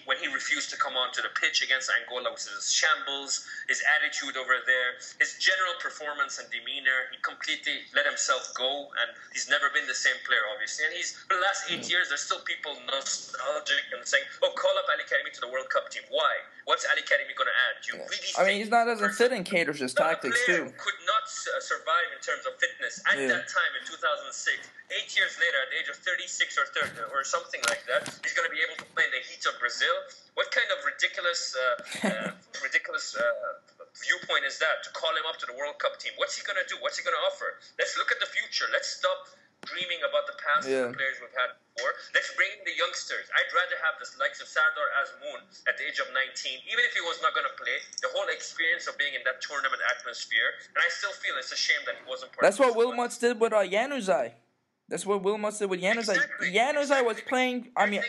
When he refused to come onto the pitch against Angola, which is shambles, his attitude over there, his general performance and demeanor, he completely let himself go, and he's never been the same player, obviously. And for the last 8 years, there's still people nostalgic and saying, oh, call up Ali Karimi to the World Cup team. Why? What's Ali Karimi going to add? Do you really I mean, he doesn't fit in Cater's tactics, too. Could not survive in terms of fitness at that time in 2006. 8 years later, at the age of 36 or something like that, he's going to be able to play in the heat of Brazil. What kind of ridiculous viewpoint is that, to call him up to the World Cup team? What's he going to do? What's he going to offer? Let's look at the future. Let's stop dreaming about the past of the players we've had before. Let's bring in the youngsters. I'd rather have the likes of Sardar Azmoun at the age of 19, even if he was not going to play, the whole experience of being in that tournament atmosphere. And I still feel it's a shame that he wasn't part That's of what Wilmots did with Januzaj. That's what Wilmots did with Januzaj. Exactly. Januzaj was playing. I mean,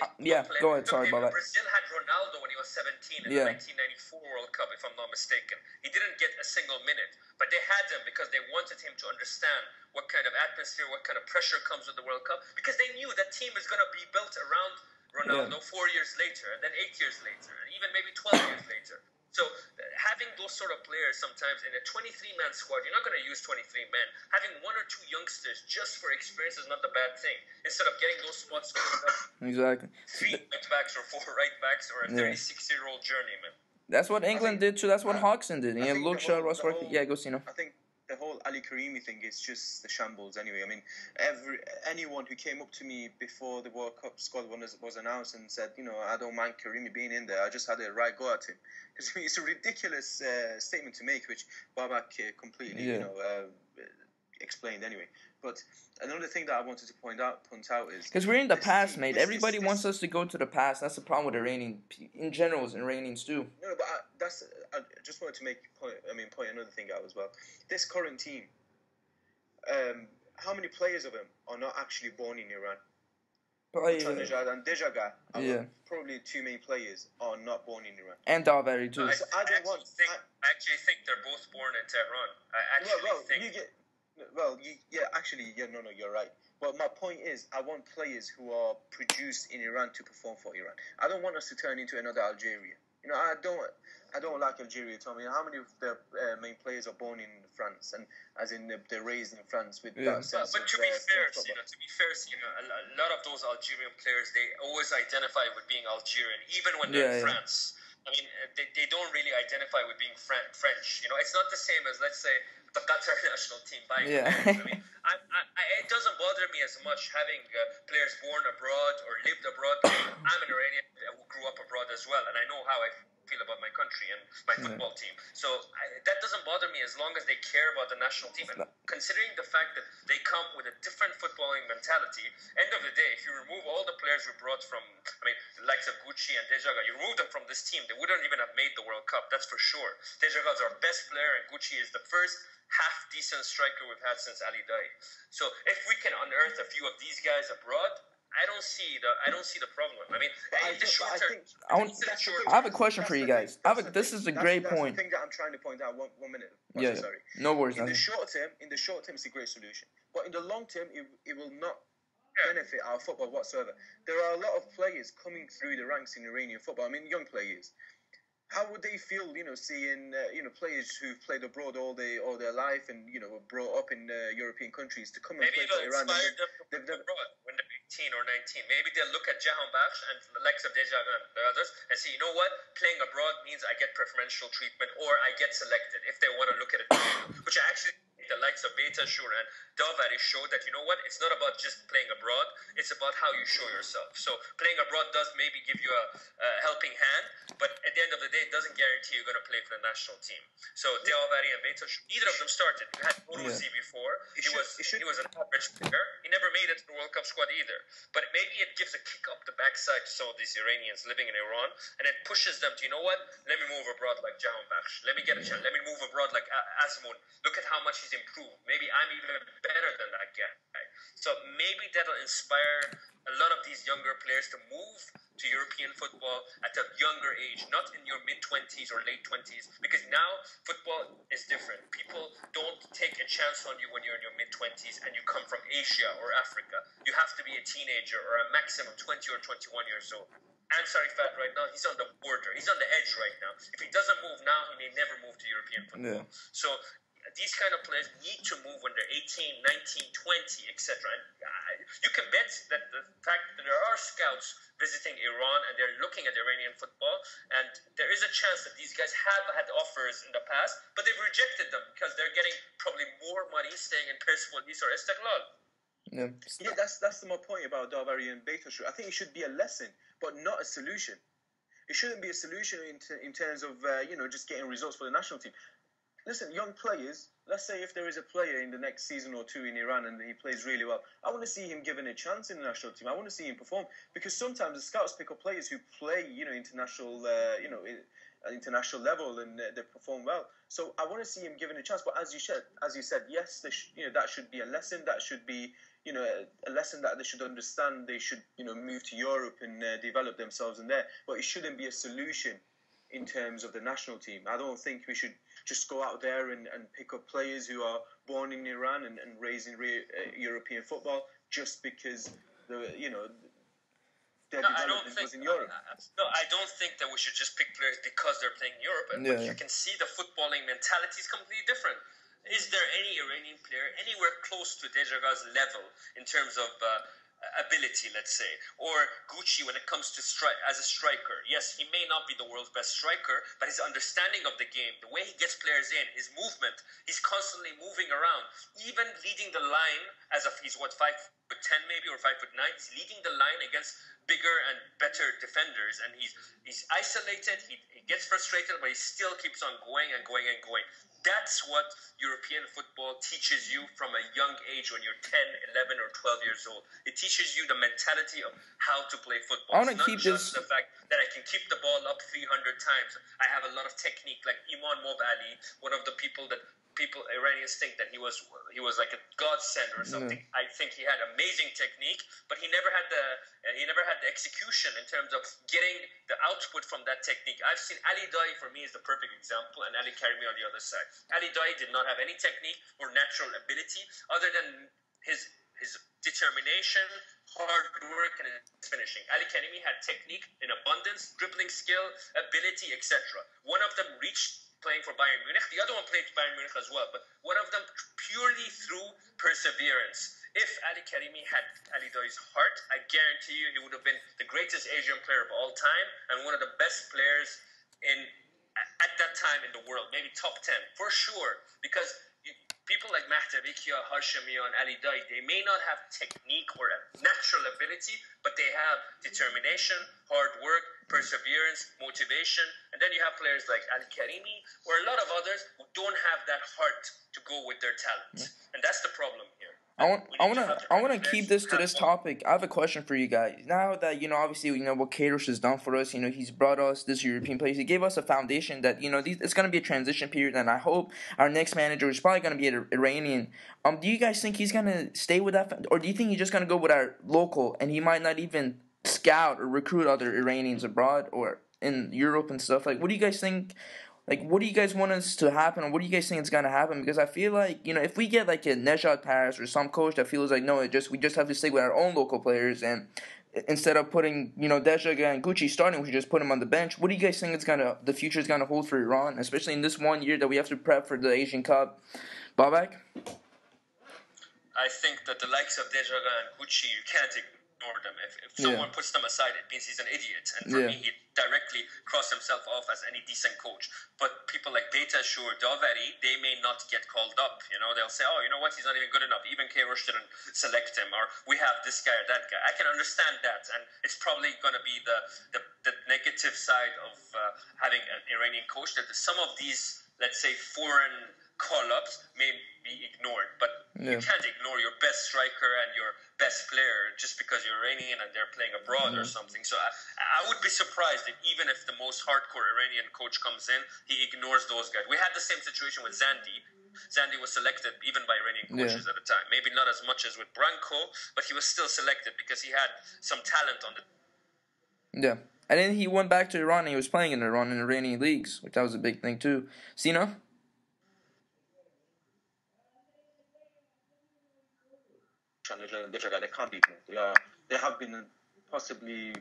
go ahead. Sorry about that. Brazil had Ronaldo when he was 17 in the 1994 World Cup, if I'm not mistaken. He didn't get a single minute, but they had him because they wanted him to understand what kind of atmosphere, what kind of pressure comes with the World Cup, because they knew that team is going to be built around Ronaldo 4 years later, and then 8 years later, and even maybe 12 years later. So having those sort of players sometimes in a 23-man squad, you're not going to use 23 men. Having one or two youngsters just for experience is not the bad thing. Instead of getting those spots filled up, exactly 3 right backs or 4 right backs or a 36-year-old journeyman. That's what England did too. That's what Hodgson did. And Luke Shaw, Ross Barkley. Yeah, go Sino. I think the whole Ali Karimi thing is just the shambles anyway. I mean, anyone who came up to me before the World Cup squad was announced and said, I don't mind Karimi being in there, I just had a right go at him. It's a ridiculous statement to make, which Babak completely, explained anyway. But another thing that I wanted to point out is... Because we're in the past, mate. Everybody wants us to go to the past. That's the problem with Iranian... In general, is Iranians too. No, but I just wanted to point another thing out as well. This current team, how many players of them are not actually born in Iran? Tanejad and Dejaga, probably 2 main players, are not born in Iran. And Davari too. I actually think they're both born in Tehran. You're right. But my point is, I want players who are produced in Iran to perform for Iran. I don't want us to turn into another Algeria. I don't like Algeria, Tommy. How many of their main players are born in France, and as in they're raised in France with that sense But to be fair, a lot of those Algerian players, they always identify with being Algerian, even when they're in France. I mean, they don't really identify with being French. It's not the same as, let's say, the Qatar national team. I mean, it doesn't bother me as much having players born abroad or lived abroad. I'm an Iranian who grew up abroad as well, and I know how I feel about my country and my football team. So that doesn't bother me as long as they care about the national team. And considering the fact that they come with a different footballing mentality, end of the day, if you remove all the players we brought from, the likes of Gucci and Dejaga, you remove them from this team, they wouldn't even have made the World Cup. That's for sure. Dejaga is our best player, and Gucci is the first half-decent striker we've had since Ali Dai. So if we can unearth a few of these guys abroad, I don't see the problem. I mean, in the short term, I have a question for you guys. This is a great point. That's the thing that I'm trying to point out. One minute. Sorry. No worries. In the short term, it's a great solution. But in the long term, it will not benefit our football whatsoever. There are a lot of players coming through the ranks in Iranian football. I mean, young players. How would they feel, seeing players who've played abroad all their life and were brought up in European countries to come and play for Iran? Maybe it'll inspire them abroad when they're 18 or 19. Maybe they'll look at Jahanbakhsh and the likes of Dejaga and the others and say, playing abroad means I get preferential treatment or I get selected if they want to look at it, which I actually think the likes of Beitashour and Davari showed that, it's not about just playing abroad, it's about how you show yourself. So playing abroad does maybe give you a helping hand, but at the end of the day, it doesn't guarantee you're going to play for the national team. So Davari and Beitashour, neither of them started. You had Mourouzi before. He was an average player. He never made it to the World Cup squad either. But maybe it gives a kick up the backside to some of these Iranians living in Iran, and it pushes them to, let me move abroad like Jahanbakhsh. Let me get a chance. Let me move abroad like Azmoun. Look at how much he's improved. Maybe I'm even better than that guy. So maybe that'll inspire a lot of these younger players to move to European football at a younger age, not in your mid-20s or late 20s, because now football is different. People don't take a chance on you when you're in your mid-20s and you come from Asia or Africa. You have to be a teenager or a maximum 20 or 21 years old. Ansari Fat right now, he's on the border. He's on the edge right now. If he doesn't move now, he may never move to European football. So these kind of players need to move when they're 18, 19, 20, etc. And you can bet that the fact that there are scouts visiting Iran and they're looking at Iranian football, and there is a chance that these guys have had offers in the past, but they've rejected them because they're getting probably more money staying in Persepolis or Istiklal. Yeah, that's my point about Davari and Beitashour. I think it should be a lesson, but not a solution. It shouldn't be a solution in terms of just getting results for the national team. Listen, young players let's say if there is a player in the next season or two in Iran and he plays really well, I want to see him given a chance in the national team. I want to see him perform, because sometimes the scouts pick up players who play, international, international level, and they perform well. So I want to see him given a chance. But as you said, yes, that should be a lesson. That should be, a lesson that they should understand. They should, move to Europe and develop themselves in there. But it shouldn't be a solution in terms of the national team. I don't think we should just go out there and pick up players who are born in Iran and raised in European football just because their development was in Europe. I don't think that we should just pick players because they're playing in Europe. But you can see the footballing mentality is completely different. Is there any Iranian player anywhere close to Dejaga's level in terms of ability, let's say, or Gucci when it comes to as a striker? Yes, he may not be the world's best striker, but his understanding of the game, the way he gets players in, his movement, he's constantly moving around, even leading the line as if he's 5'10" maybe, or 5'9". He's leading the line against bigger and better defenders, and he's isolated. He gets frustrated, but he still keeps on going and going and going. That's what European football teaches you from a young age when you're 10, 11, or 12 years old. It teaches you the mentality of how to play football. I want to keep just the fact that I can keep the ball up 300 times. I have a lot of technique, like Iman Ali, one of the people Iranians think that he was like a godsend or something. I think he had amazing technique, but he never had the execution in terms of getting the output from that technique. I've seen Ali Daei, for me, is the perfect example, and Ali Karimi on the other side. Ali Daei did not have any technique or natural ability other than his determination, hard work, and his finishing. Ali Karimi had technique in abundance, dribbling skill, ability, etc. One of them reached playing for Bayern Munich. The other one played for Bayern Munich as well, but one of them purely through perseverance. If Ali Karimi had Ali Daei's heart, I guarantee you he would have been the greatest Asian player of all time and one of the best players at that time in the world, maybe top 10 for sure, because people like Mahtabikia, Hashemi, and Ali Daei, they may not have technique or a natural ability, but they have determination, hard work, perseverance, motivation. And then you have players like Ali Karimi or a lot of others who don't have that heart to go with their talent. And that's the problem here. I want to keep this to this topic. I have a question for you guys. Now that, obviously, what Queiroz has done for us, he's brought us this European place. He gave us a foundation that, it's going to be a transition period, and I hope our next manager is probably going to be an Iranian. Do you guys think he's going to stay with that, or do you think he's just going to go with our local, and he might not even scout or recruit other Iranians abroad or in Europe and stuff? Like, what do you guys think? Like, what do you guys want us to happen, or what do you guys think is going to happen? Because I feel like, if we get, like, a Nejat Paris or some coach that feels like, no, we just have to stick with our own local players, and instead of putting, Dejaga and Gucci starting, we should just put them on the bench. What do you guys think the future is going to hold for Iran, especially in this 1 year that we have to prep for the Asian Cup? Babak? I think that the likes of Dejaga and Gucci, you can't ignore them. If someone puts them aside, it means he's an idiot. And for me, he directly crossed himself off as any decent coach. But people like Beitashour, Davari, they may not get called up. They'll say, oh, you know what, he's not even good enough. Even Queiroz didn't select him. Or we have this guy or that guy. I can understand that. And it's probably going to be the negative side of having an Iranian coach, that some of these, let's say, foreign call-ups may be ignored, but you can't ignore your best striker and your best player just because you're Iranian and they're playing abroad or something. So I would be surprised even if the most hardcore Iranian coach comes in, he ignores those guys. We had the same situation with Zandi. Zandi was selected even by Iranian coaches at the time. Maybe not as much as with Branko, but he was still selected because he had some talent on the... Yeah. And then he went back to Iran and he was playing in Iran in Iranian leagues, which that was a big thing too. Sina? They can't beat them. They have been possibly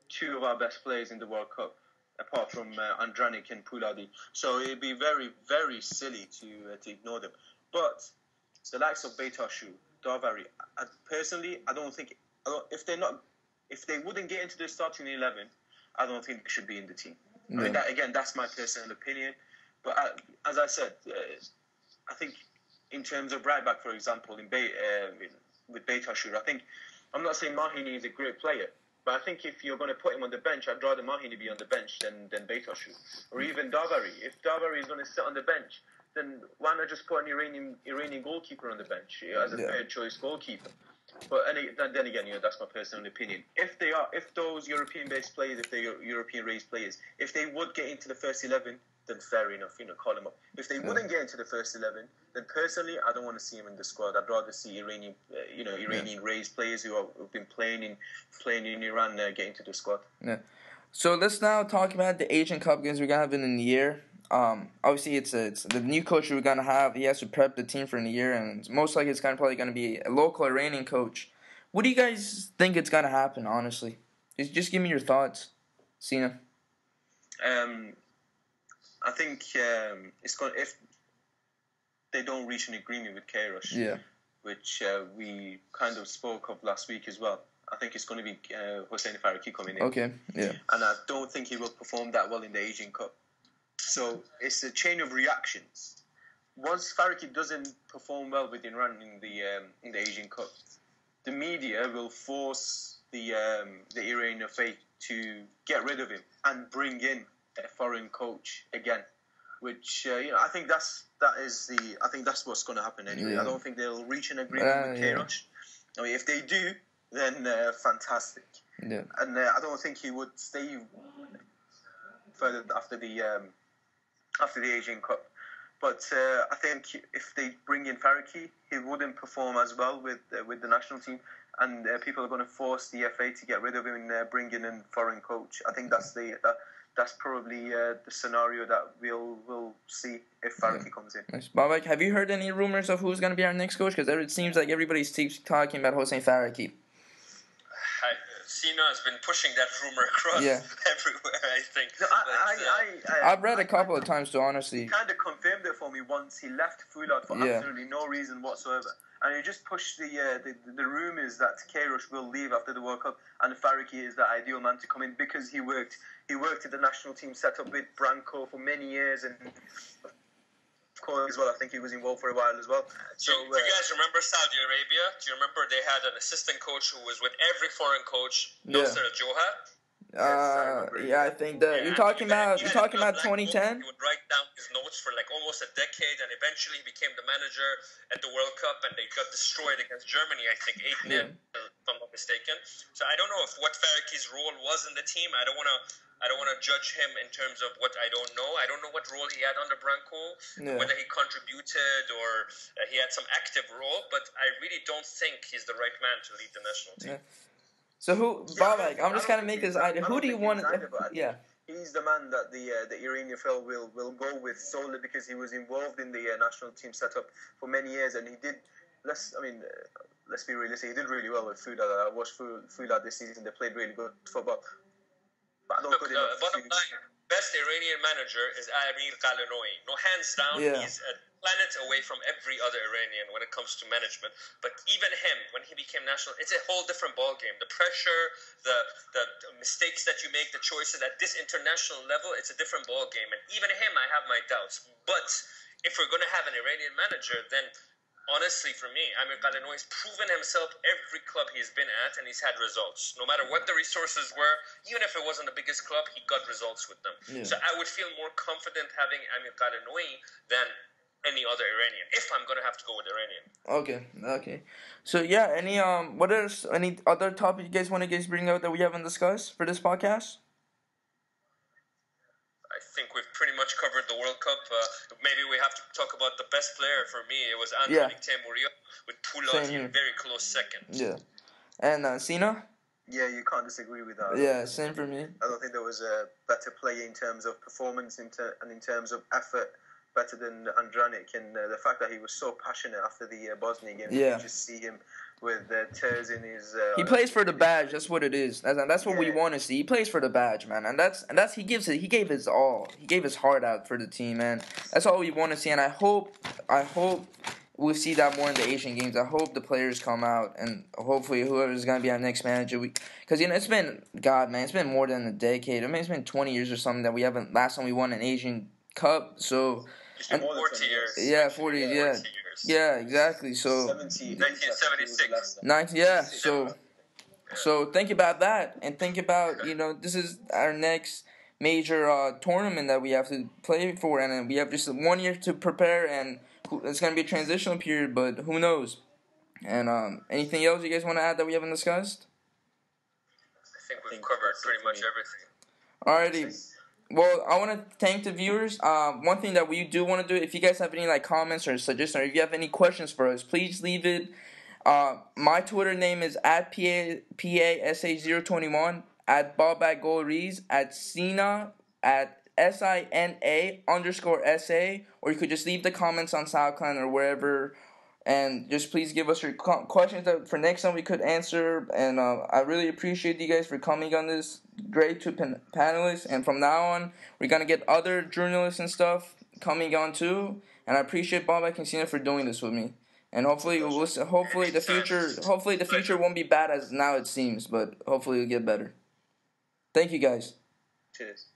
two of our best players in the World Cup, apart from Andranik and Pouladi. So it'd be very, very silly to ignore them. But the likes of Beitashour, Davari, personally, I don't think if they wouldn't get into the starting 11, I don't think they should be in the team. No. I mean, that's my personal opinion. But as I said, I think in terms of right back, for example, with Beitashour, I'm not saying Mahini is a great player, but I think if you're going to put him on the bench, I'd rather Mahini be on the bench than Beitashour. Or even Davari. If Davari is going to sit on the bench, then why not just put an Iranian goalkeeper on the bench as a third choice goalkeeper? But then again, that's my personal opinion. If those European-based players, if they're European-raised players, if they would get into the first 11, then fair enough, call them up. If they wouldn't get into the first 11, then personally, I don't want to see them in the squad. I'd rather see Iranian-raised players who've been playing in Iran get into the squad. Yeah. So let's now talk about the Asian Cup games we're gonna have in a year. Obviously, it's the new coach we're gonna have. He has to prep the team for a year, and most likely it's probably gonna be a local Iranian coach. What do you guys think it's gonna happen? Honestly, just give me your thoughts, Sina. I think it's going if they don't reach an agreement with Queiroz, which we kind of spoke of last week as well. I think it's going to be Hossein Faraki coming in. Okay, yeah. And I don't think he will perform that well in the Asian Cup. So it's a chain of reactions. Once Faraki doesn't perform well with Iran in the Asian Cup, the media will force the Iranian FA to get rid of him and bring in a foreign coach again. Which I think that's what's going to happen anyway. Yeah. I don't think they'll reach an agreement with Queiroz. I mean, if they do, then fantastic. Yeah. And I don't think he would stay further after the Asian Cup. But I think if they bring in Faraki, he wouldn't perform as well with the national team, and people are going to force the FA to get rid of him and bring in a foreign coach. I think that's probably the scenario that we'll see if Faraki comes in. Nice. Babak, have you heard any rumors of who's going to be our next coach? Because it seems like everybody keeps talking about Hossein Faraki. Sina has been pushing that rumor across everywhere, I think. No, I've read a couple of times, too, honestly. He kind of confirmed it for me once he left Foulad for absolutely no reason whatsoever. And he just pushed the rumours that Queiroz will leave after the World Cup and Faraki is the ideal man to come in because he worked at the national team setup with Branco for many years, and of course as well, I think he was involved for a while as well. So do you guys remember Saudi Arabia? Do you remember they had an assistant coach who was with every foreign coach, Nasser Al-Joha? I think that you're talking about 2010. He would write down his notes for like almost a decade, and eventually he became the manager at the World Cup, and they got destroyed against Germany, I think 8-0, if I'm not mistaken. So I don't know what Faraki's role was in the team. I don't want to judge him in terms of what I don't know. I don't know what role he had under Branco, whether he contributed or he had some active role, but I really don't think he's the right man to lead the national team. So Babak, I'm just going to make this idea. Who do you want? He's the man that the Iranian FA will go with solely because he was involved in the national team setup for many years, and he did. Let's be realistic. He did really well with Foulad. I watched Foulad this season. They played really good football. But I don't good enough. Bottom line, best Iranian manager is Amir Qal'anoi. No, hands down, he's a planet away from every other Iranian when it comes to management. But even him, when he became national, it's a whole different ballgame. The pressure, the mistakes that you make, the choices at this international level, it's a different ballgame. And even him, I have my doubts. But if we're going to have an Iranian manager, then honestly, for me, Amir Qal'anoi has proven himself every club he's been at, and he's had results. No matter what the resources were, even if it wasn't the biggest club, he got results with them. So I would feel more confident having Amir Qal'anoi than any other Iranian, if I'm going to have to go with Iranian. Okay. So, any other topic you guys want to bring out that we haven't discussed for this podcast? I think we've pretty much covered the World Cup. Maybe we have to talk about the best player for me. It was Anthony Teymourian with Poulad in very close second. Yeah. And Sina? Yeah, you can't disagree with that. Yeah, same for me. I don't think there was a better player in terms of performance and in terms of effort, better than Andranik. And the fact that he was so passionate after the Bosnia game, you just see him with tears in his. He plays for the badge. That's what it is. That's what we want to see. He plays for the badge, man, and that's he gives it. He gave his all. He gave his heart out for the team, man. That's all we want to see, and I hope we'll see that more in the Asian games. I hope the players come out, and hopefully whoever's gonna be our next manager, because it's been it's been more than a decade. I mean, it's been 20 years or something that we haven't. Last time we won an Asian Cup, so. It's been 40 years. Yeah, 40 years. Yeah, exactly. So 1976. So think about that, and think about this is our next major tournament that we have to play for, and then we have just 1 year to prepare, and it's gonna be a transitional period, but who knows? And anything else you guys want to add that we haven't discussed? I think we've covered pretty much everything. Alrighty. Well, I want to thank the viewers. One thing that we do want to do, if you guys have any comments or suggestions, or if you have any questions for us, please leave it. My Twitter name is @PASA021, @BobAtGoalRees, @Sina, @SINA_SA, or you could just leave the comments on SoundCloud or wherever. And just please give us your questions that for next time we could answer. And I really appreciate you guys for coming on this great two panelists. And from now on, we're going to get other journalists and stuff coming on too. And I appreciate Bobak and Sina for doing this with me. And hopefully the future won't be bad as now it seems, but hopefully it'll get better. Thank you guys. Cheers.